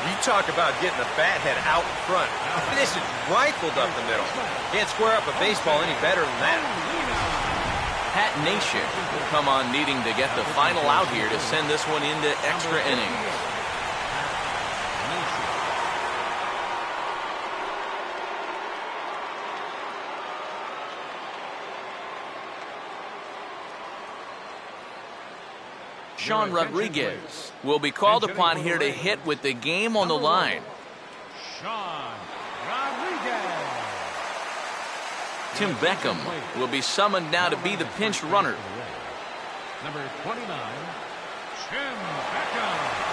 You talk about getting the bat head out in front. This is rifled up the middle. Can't square up a baseball any better than that. Pat Nashik will come on needing to get the final out here to send this one into extra innings. Sean Rodriguez will be called upon here to hit with the game on the line. Sean Rodriguez. Tim Beckham will be summoned now to be the pinch runner. Number 29, Tim Beckham.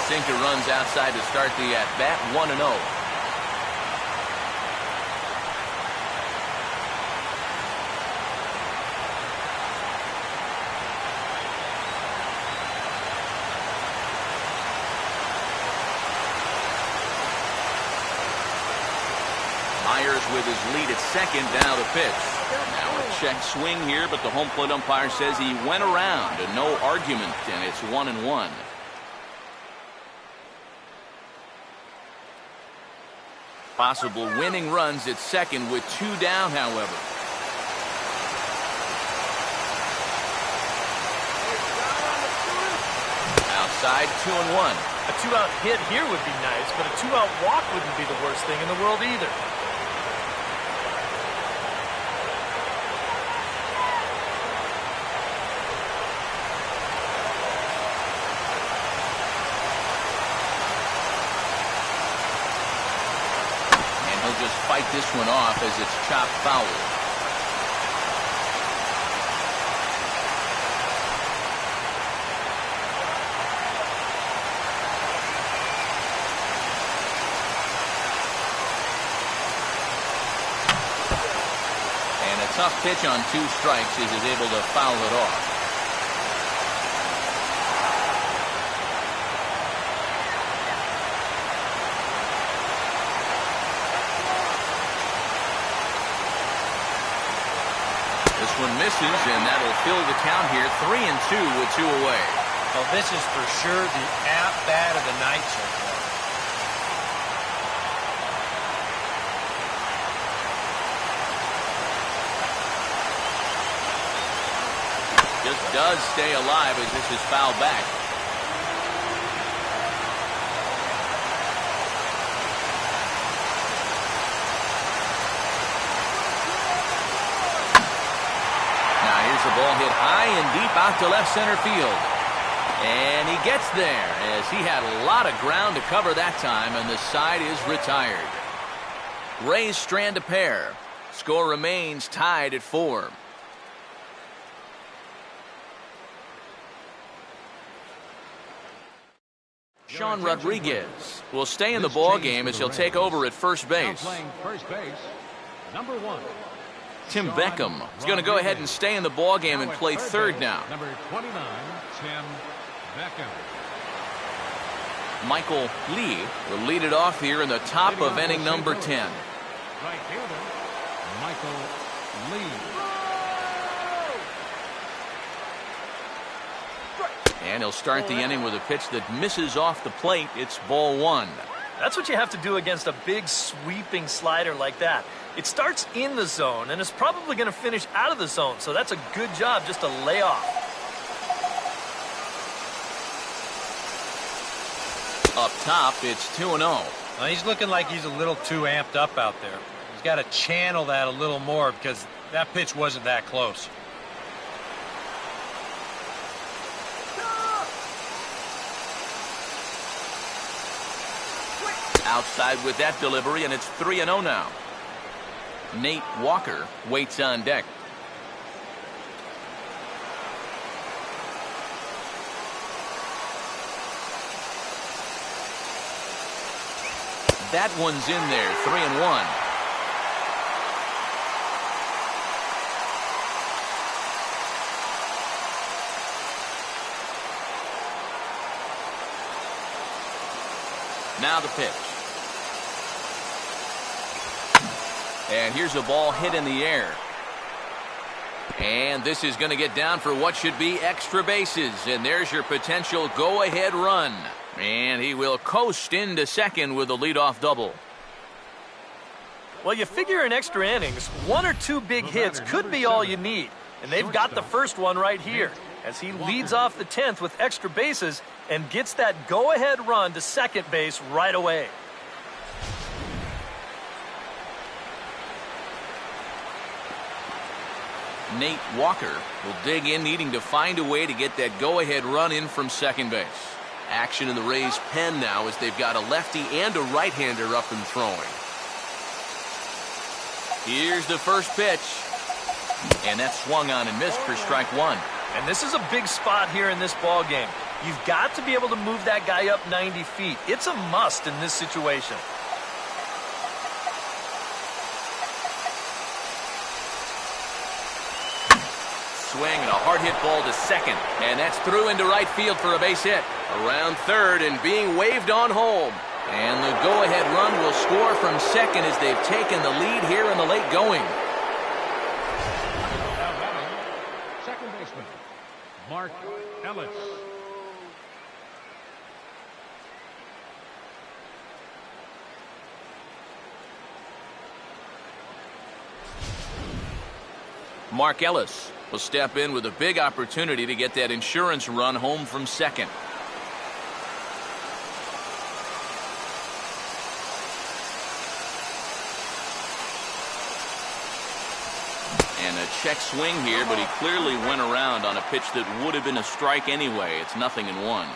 Sinker runs outside to start the at-bat, 1-0. Myers with his lead at second, now the pitch. Now a check swing here, but the home plate umpire says he went around, and no argument, and it's 1-1. Possible winning runs at second with 2 down, however. Outside, 2-1. A 2-out hit here would be nice, but a 2-out walk wouldn't be the worst thing in the world either. Just fight this one off as it's chopped foul. And a tough pitch on 2 strikes as he's able to foul it off. One misses, and that'll fill the count here. 3-2 with 2 away. Well, this is for sure the at-bat of the night so far. Just does stay alive as this is fouled back. the ball hit high and deep out to left center field. And he gets there as he had a lot of ground to cover that time, and the side is retired. Rays strand a pair. Score remains tied at 4. Sean Rodriguez will stay in the ball game as he'll take over at first base. Number 1. Tim Beckham is going to go ahead and stay in the ball game and play third now. Number 29, Tim Beckham. Michael Lee will lead it off here in the top of inning number 10. Right fielder, Michael Lee. And he'll start the inning with a pitch that misses off the plate. It's ball 1. That's what you have to do against a big sweeping slider like that. It starts in the zone and is probably going to finish out of the zone, so that's a good job just to lay off. Up top, it's 2-0. Well, he's looking like he's a little too amped up out there. He's got to channel that a little more because that pitch wasn't that close. Outside with that delivery, and it's 3-0 now. Nate Walker waits on deck. That one's in there, 3-1. Now the pitch. And here's a ball hit in the air. And this is going to get down for what should be extra bases. And there's your potential go-ahead run. And he will coast into second with a leadoff double. Well, you figure in extra innings, 1 or 2 big hits could be all you need. And they've got the first one right here as he leads off the 10th with extra bases and gets that go-ahead run to second base right away. Nate Walker will dig in, needing to find a way to get that go-ahead run in from second base. Action in the Rays' pen now as they've got a lefty and a right-hander up and throwing. Here's the first pitch. And that's swung on and missed for strike 1. And this is a big spot here in this ball game. You've got to be able to move that guy up 90 feet. It's a must in this situation. Swing and a hard hit ball to second, and that's through into right field for a base hit. Around third and being waved on home. And the go-ahead run will score from second as they've taken the lead here in the late going. Now batting, second baseman, Mark Ellis. Mark Ellis will step in with a big opportunity to get that insurance run home from second. And a check swing here, but he clearly went around on a pitch that would have been a strike anyway. It's 0-1.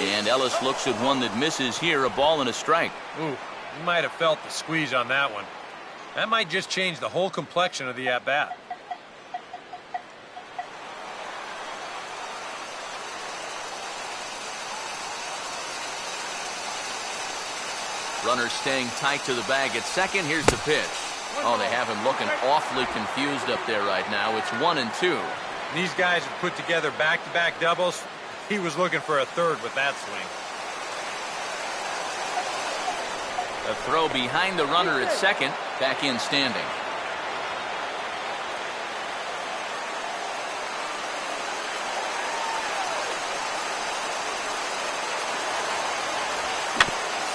And Ellis looks at one that misses here, a ball and a strike. Ooh, you might have felt the squeeze on that one. That might just change the whole complexion of the at-bat. Runner staying tight to the bag at second. Here's the pitch. Oh, they have him looking awfully confused up there right now. It's 1-2. These guys have put together back-to-back doubles. He was looking for a third with that swing. A throw behind the runner at second. Back in standing.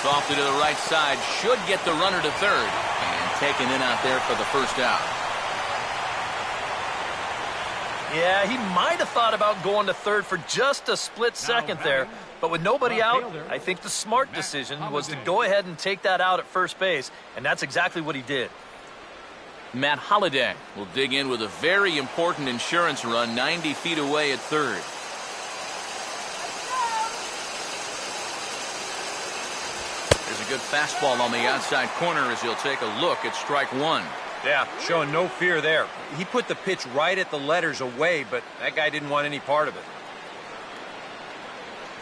Softed to the right side. Should get the runner to third. And taken in out there for the first out. Yeah, he might have thought about going to third for just a split second there. But with nobody out, I think the smart decision was to go ahead and take that out at first base. And that's exactly what he did. Matt Holliday will dig in with a very important insurance run 90 feet away at third. There's a good fastball on the outside corner as he'll take a look at strike one. Yeah, showing no fear there. He put the pitch right at the letters away, but that guy didn't want any part of it.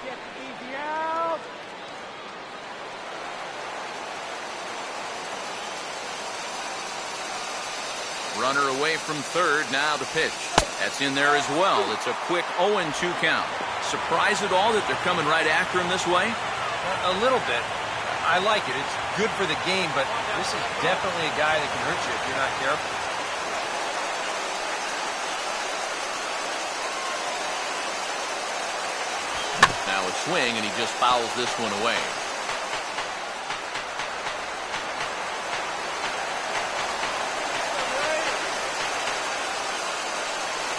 Get easy out. Runner away from third, now the pitch. That's in there as well. It's a quick 0-2 count. Surprised at all that they're coming right after him this way? A little bit. I like it. It's good for the game, but this is definitely a guy that can hurt you if you're not careful. Now a swing, and he just fouls this one away.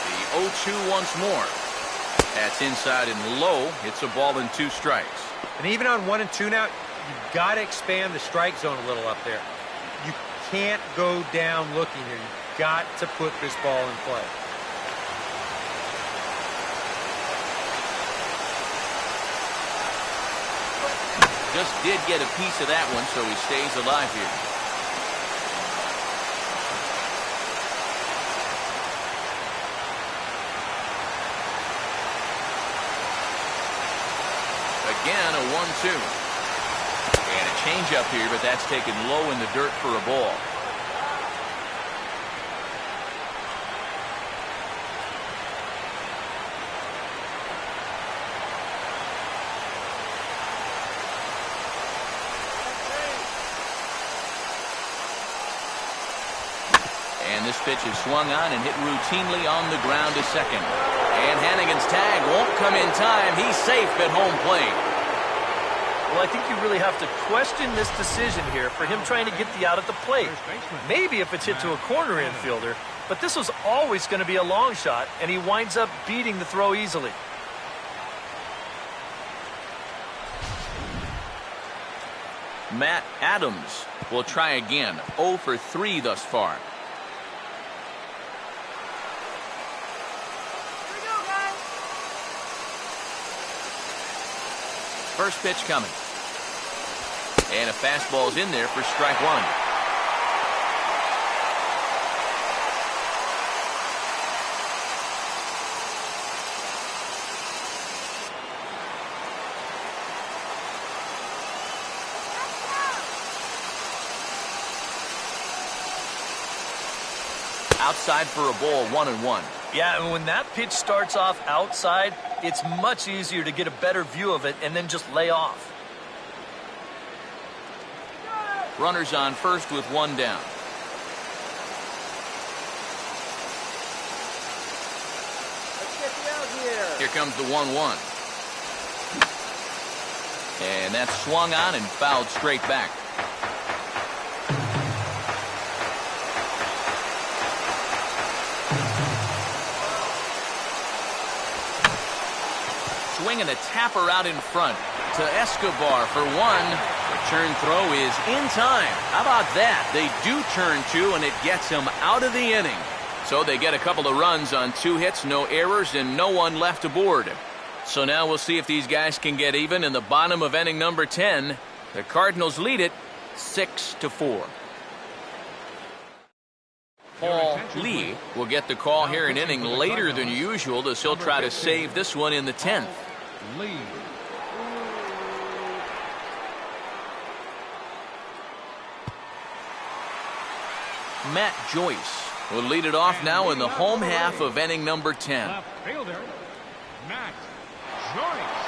The 0-2 once more. That's inside and low. It's a ball and 2 strikes. And even on 1 and 2 now, you've got to expand the strike zone a little up there. You can't go down looking here. You've got to put this ball in play. Just did get a piece of that one, so he stays alive here. Again, a 1-2. And a changeup here, but that's taken low in the dirt for a ball. And this pitch is swung on and hit routinely on the ground to second. And Hannigan's tag won't come in time. He's safe at home plate. Well, I think you really have to question this decision here for him trying to get the out at the plate. Maybe if it's hit to a corner infielder, but this was always going to be a long shot, and he winds up beating the throw easily. Matt Adams will try again. 0 for 3 thus far. First pitch coming. And a fastball's in there for strike one. Outside for a ball, 1-1. Yeah, and when that pitch starts off outside, it's much easier to get a better view of it and then just lay off. Runners on first with 1 down. Let's get you out here. Here comes the 1-1. And that's swung on and fouled straight back. Swinging a tapper out in front to Escobar for 1. Return throw is in time. How about that? They do turn 2, and it gets them out of the inning. So they get a couple of runs on 2 hits, no errors, and no one left aboard. So now we'll see if these guys can get even in the bottom of inning number 10. The Cardinals lead it 6-4. Paul Lee will get the call here an inning later than usual, as he'll try to save this one in the 10th. Lee. Matt Joyce will lead it off now in the home half of inning number 10. Left fielder, Matt Joyce.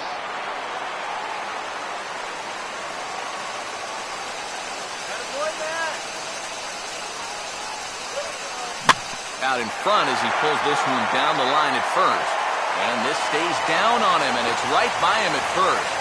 Out in front as he pulls this one down the line at first. And this stays down on him, and it's right by him at first.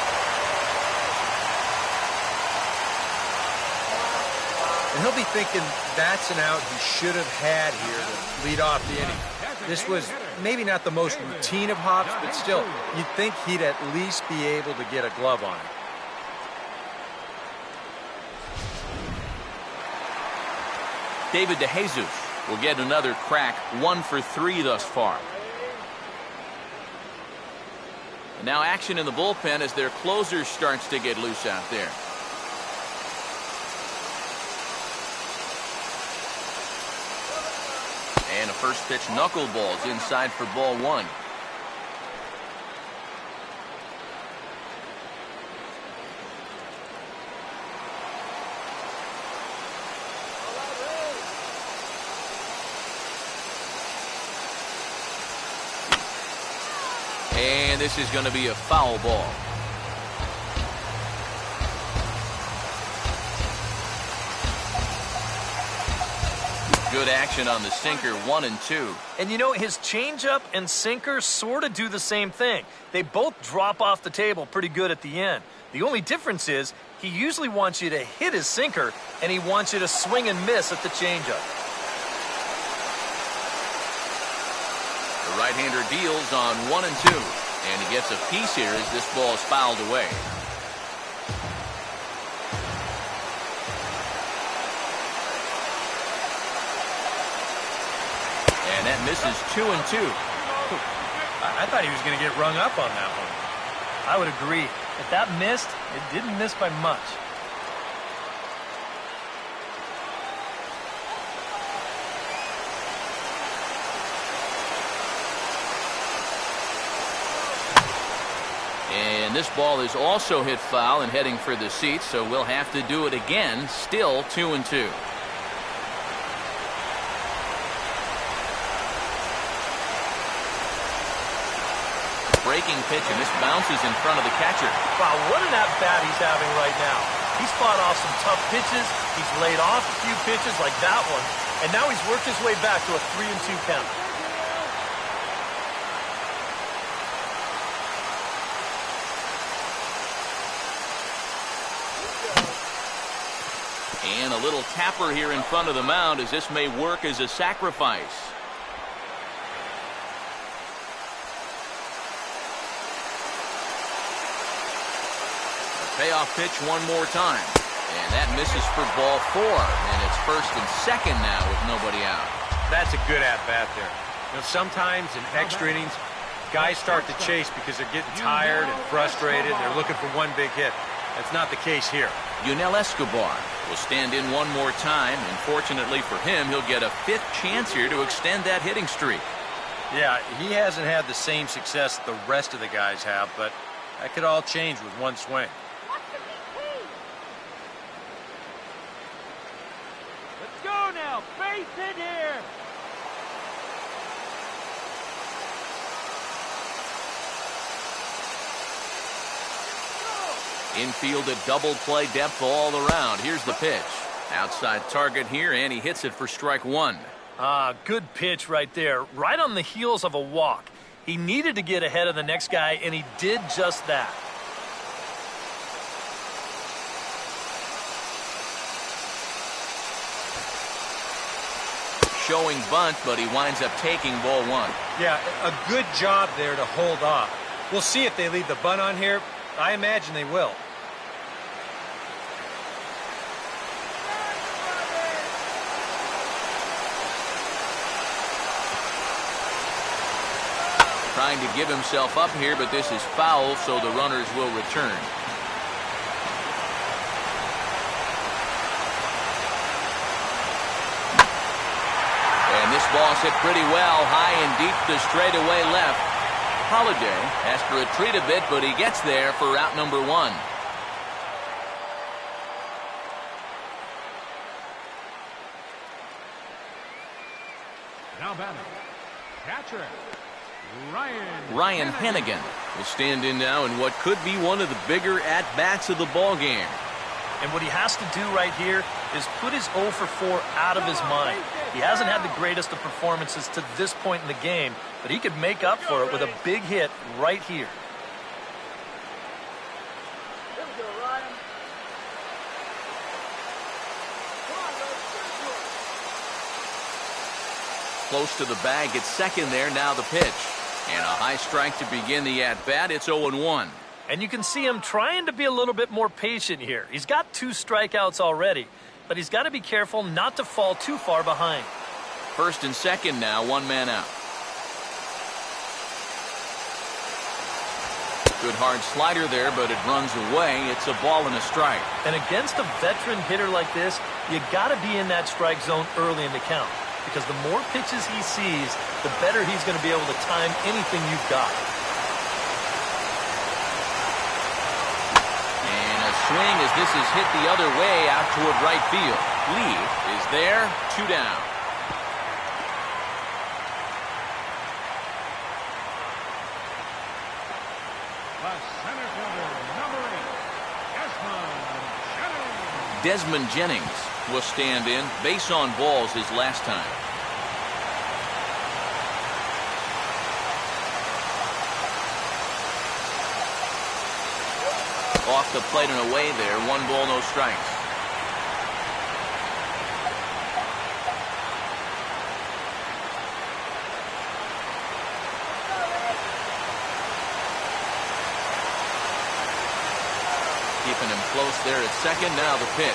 And he'll be thinking that's an out he should have had here to lead off the inning. This was maybe not the most routine of hops, but still, you'd think he'd at least be able to get a glove on it. David DeJesus will get another crack, 1 for 3 thus far. And now action in the bullpen as their closer starts to get loose out there. And a first pitch knuckleballs inside for ball 1. And this is going to be a foul ball. Good action on the sinker, 1 and 2. And you know, his changeup and sinker sort of do the same thing. They both drop off the table pretty good at the end. The only difference is he usually wants you to hit his sinker, and he wants you to swing and miss at the changeup. The right-hander deals on 1 and 2. And he gets a piece here as this ball is fouled away. And that misses 2 and 2. I thought he was going to get rung up on that one. I would agree. If that missed, it didn't miss by much. And this ball is also hit foul and heading for the seats, so we'll have to do it again. Still 2 and 2. Breaking pitch, and this bounces in front of the catcher. Wow, what an at-bat he's having right now. He's fought off some tough pitches. He's laid off a few pitches like that one. And now he's worked his way back to a 3-2 count. And a little tapper here in front of the mound as this may work as a sacrifice. Payoff pitch one more time. And that misses for ball 4. And it's first and second now with nobody out. That's a good at-bat there. You know, sometimes in extra innings, guys start to chase because they're getting tired and frustrated. They're looking for one big hit. That's not the case here. Yunel Escobar will stand in one more time. And fortunately for him, he'll get a 5th chance here to extend that hitting streak. Yeah, he hasn't had the same success the rest of the guys have, but that could all change with one swing. Go now, face it here. Infield a double play depth all around. Here's the pitch. Outside target here, and he hits it for strike 1. Good pitch right there. Right on the heels of a walk. He needed to get ahead of the next guy, and he did just that. Showing bunt, but he winds up taking ball 1. Yeah, a good job there to hold off. We'll see if they leave the bunt on here. I imagine they will. Trying to give himself up here, but this is foul, so the runners will return. And this ball's hit pretty well, high and deep to straightaway left. Holiday has to retreat a bit, but he gets there for out number 1. Now batting, catcher Ryan Hennigan will stand in now in what could be one of the bigger at-bats of the ball game. And what he has to do right here is put his 0 for 4 out of his mind. He hasn't had the greatest of performances to this point in the game, but he could make up for it with a big hit right here. Here we go, Ryan. Come on, Close to the bag at second there. Now the pitch. And a high strike to begin the at-bat. It's 0-1. And you can see him trying to be a little bit more patient here. He's got 2 strikeouts already, but he's got to be careful not to fall too far behind. First and second now, 1 man out. Good hard slider there, but it runs away. It's a ball and a strike. And against a veteran hitter like this, you got to be in that strike zone early in the count, because the more pitches he sees, the better he's going to be able to time anything you've got. And a swing as this is hit the other way out toward right field. Lee is there, 2 down. Desmond Jennings will stand in. Base on balls his last time. Off the plate and away there. 1 ball, no strikes. Keeping him close there at second. Now the pitch.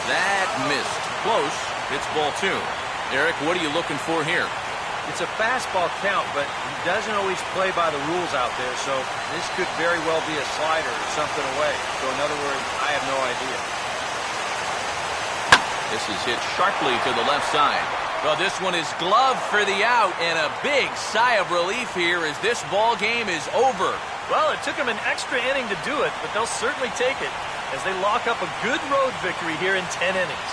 That missed. Close. It's ball 2. Eric, what are you looking for here? It's a fastball count, but he doesn't always play by the rules out there, so this could very well be a slider or something away. So in other words, I have no idea. This is hit sharply to the left side. Well, this one is gloved for the out, and a big sigh of relief here as this ball game is over. Well, it took them an extra inning to do it, but they'll certainly take it as they lock up a good road victory here in 10 innings.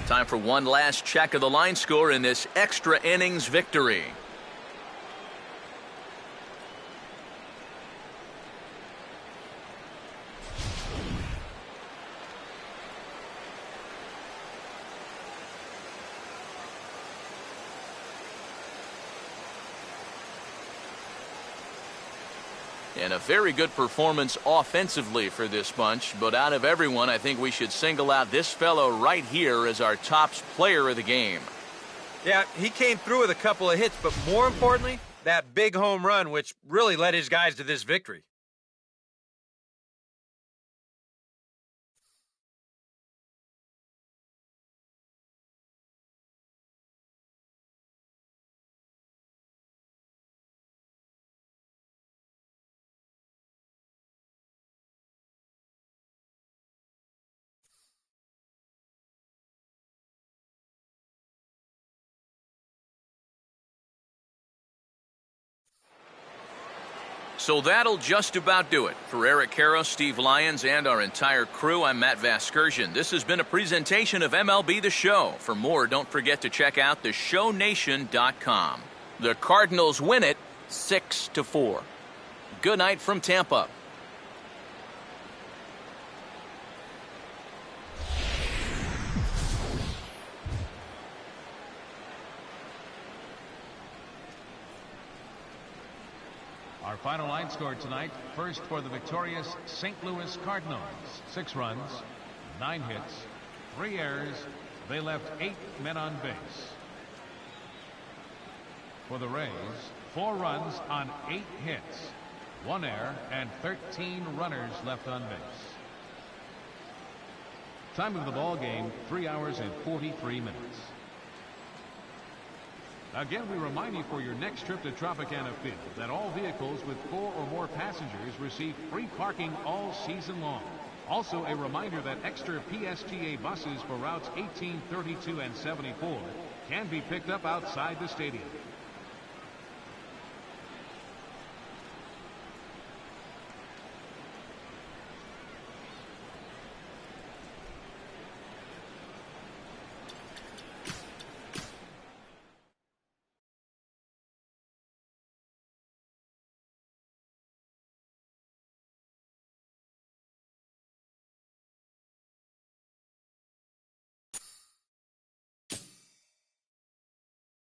Time for one last check of the line score in this extra innings victory. And a very good performance offensively for this bunch. But out of everyone, I think we should single out this fellow right here as our top player of the game. Yeah, he came through with a couple of hits, but more importantly, that big home run, which really led his guys to this victory. So that'll just about do it. For Eric Karros, Steve Lyons, and our entire crew, I'm Matt Vasgersian. This has been a presentation of MLB The Show. For more, don't forget to check out theshownation.com. The Cardinals win it 6-4. Good night from Tampa. Our final line score tonight, first for the victorious St. Louis Cardinals. 6 runs, 9 hits, 3 errors. They left 8 men on base. For the Rays, 4 runs on 8 hits, 1 error, and 13 runners left on base. Time of the ball game, 3 hours and 43 minutes. Again, we remind you for your next trip to Tropicana Field that all vehicles with 4 or more passengers receive free parking all season long. Also, a reminder that extra PSTA buses for routes 18, 32, and 74 can be picked up outside the stadium.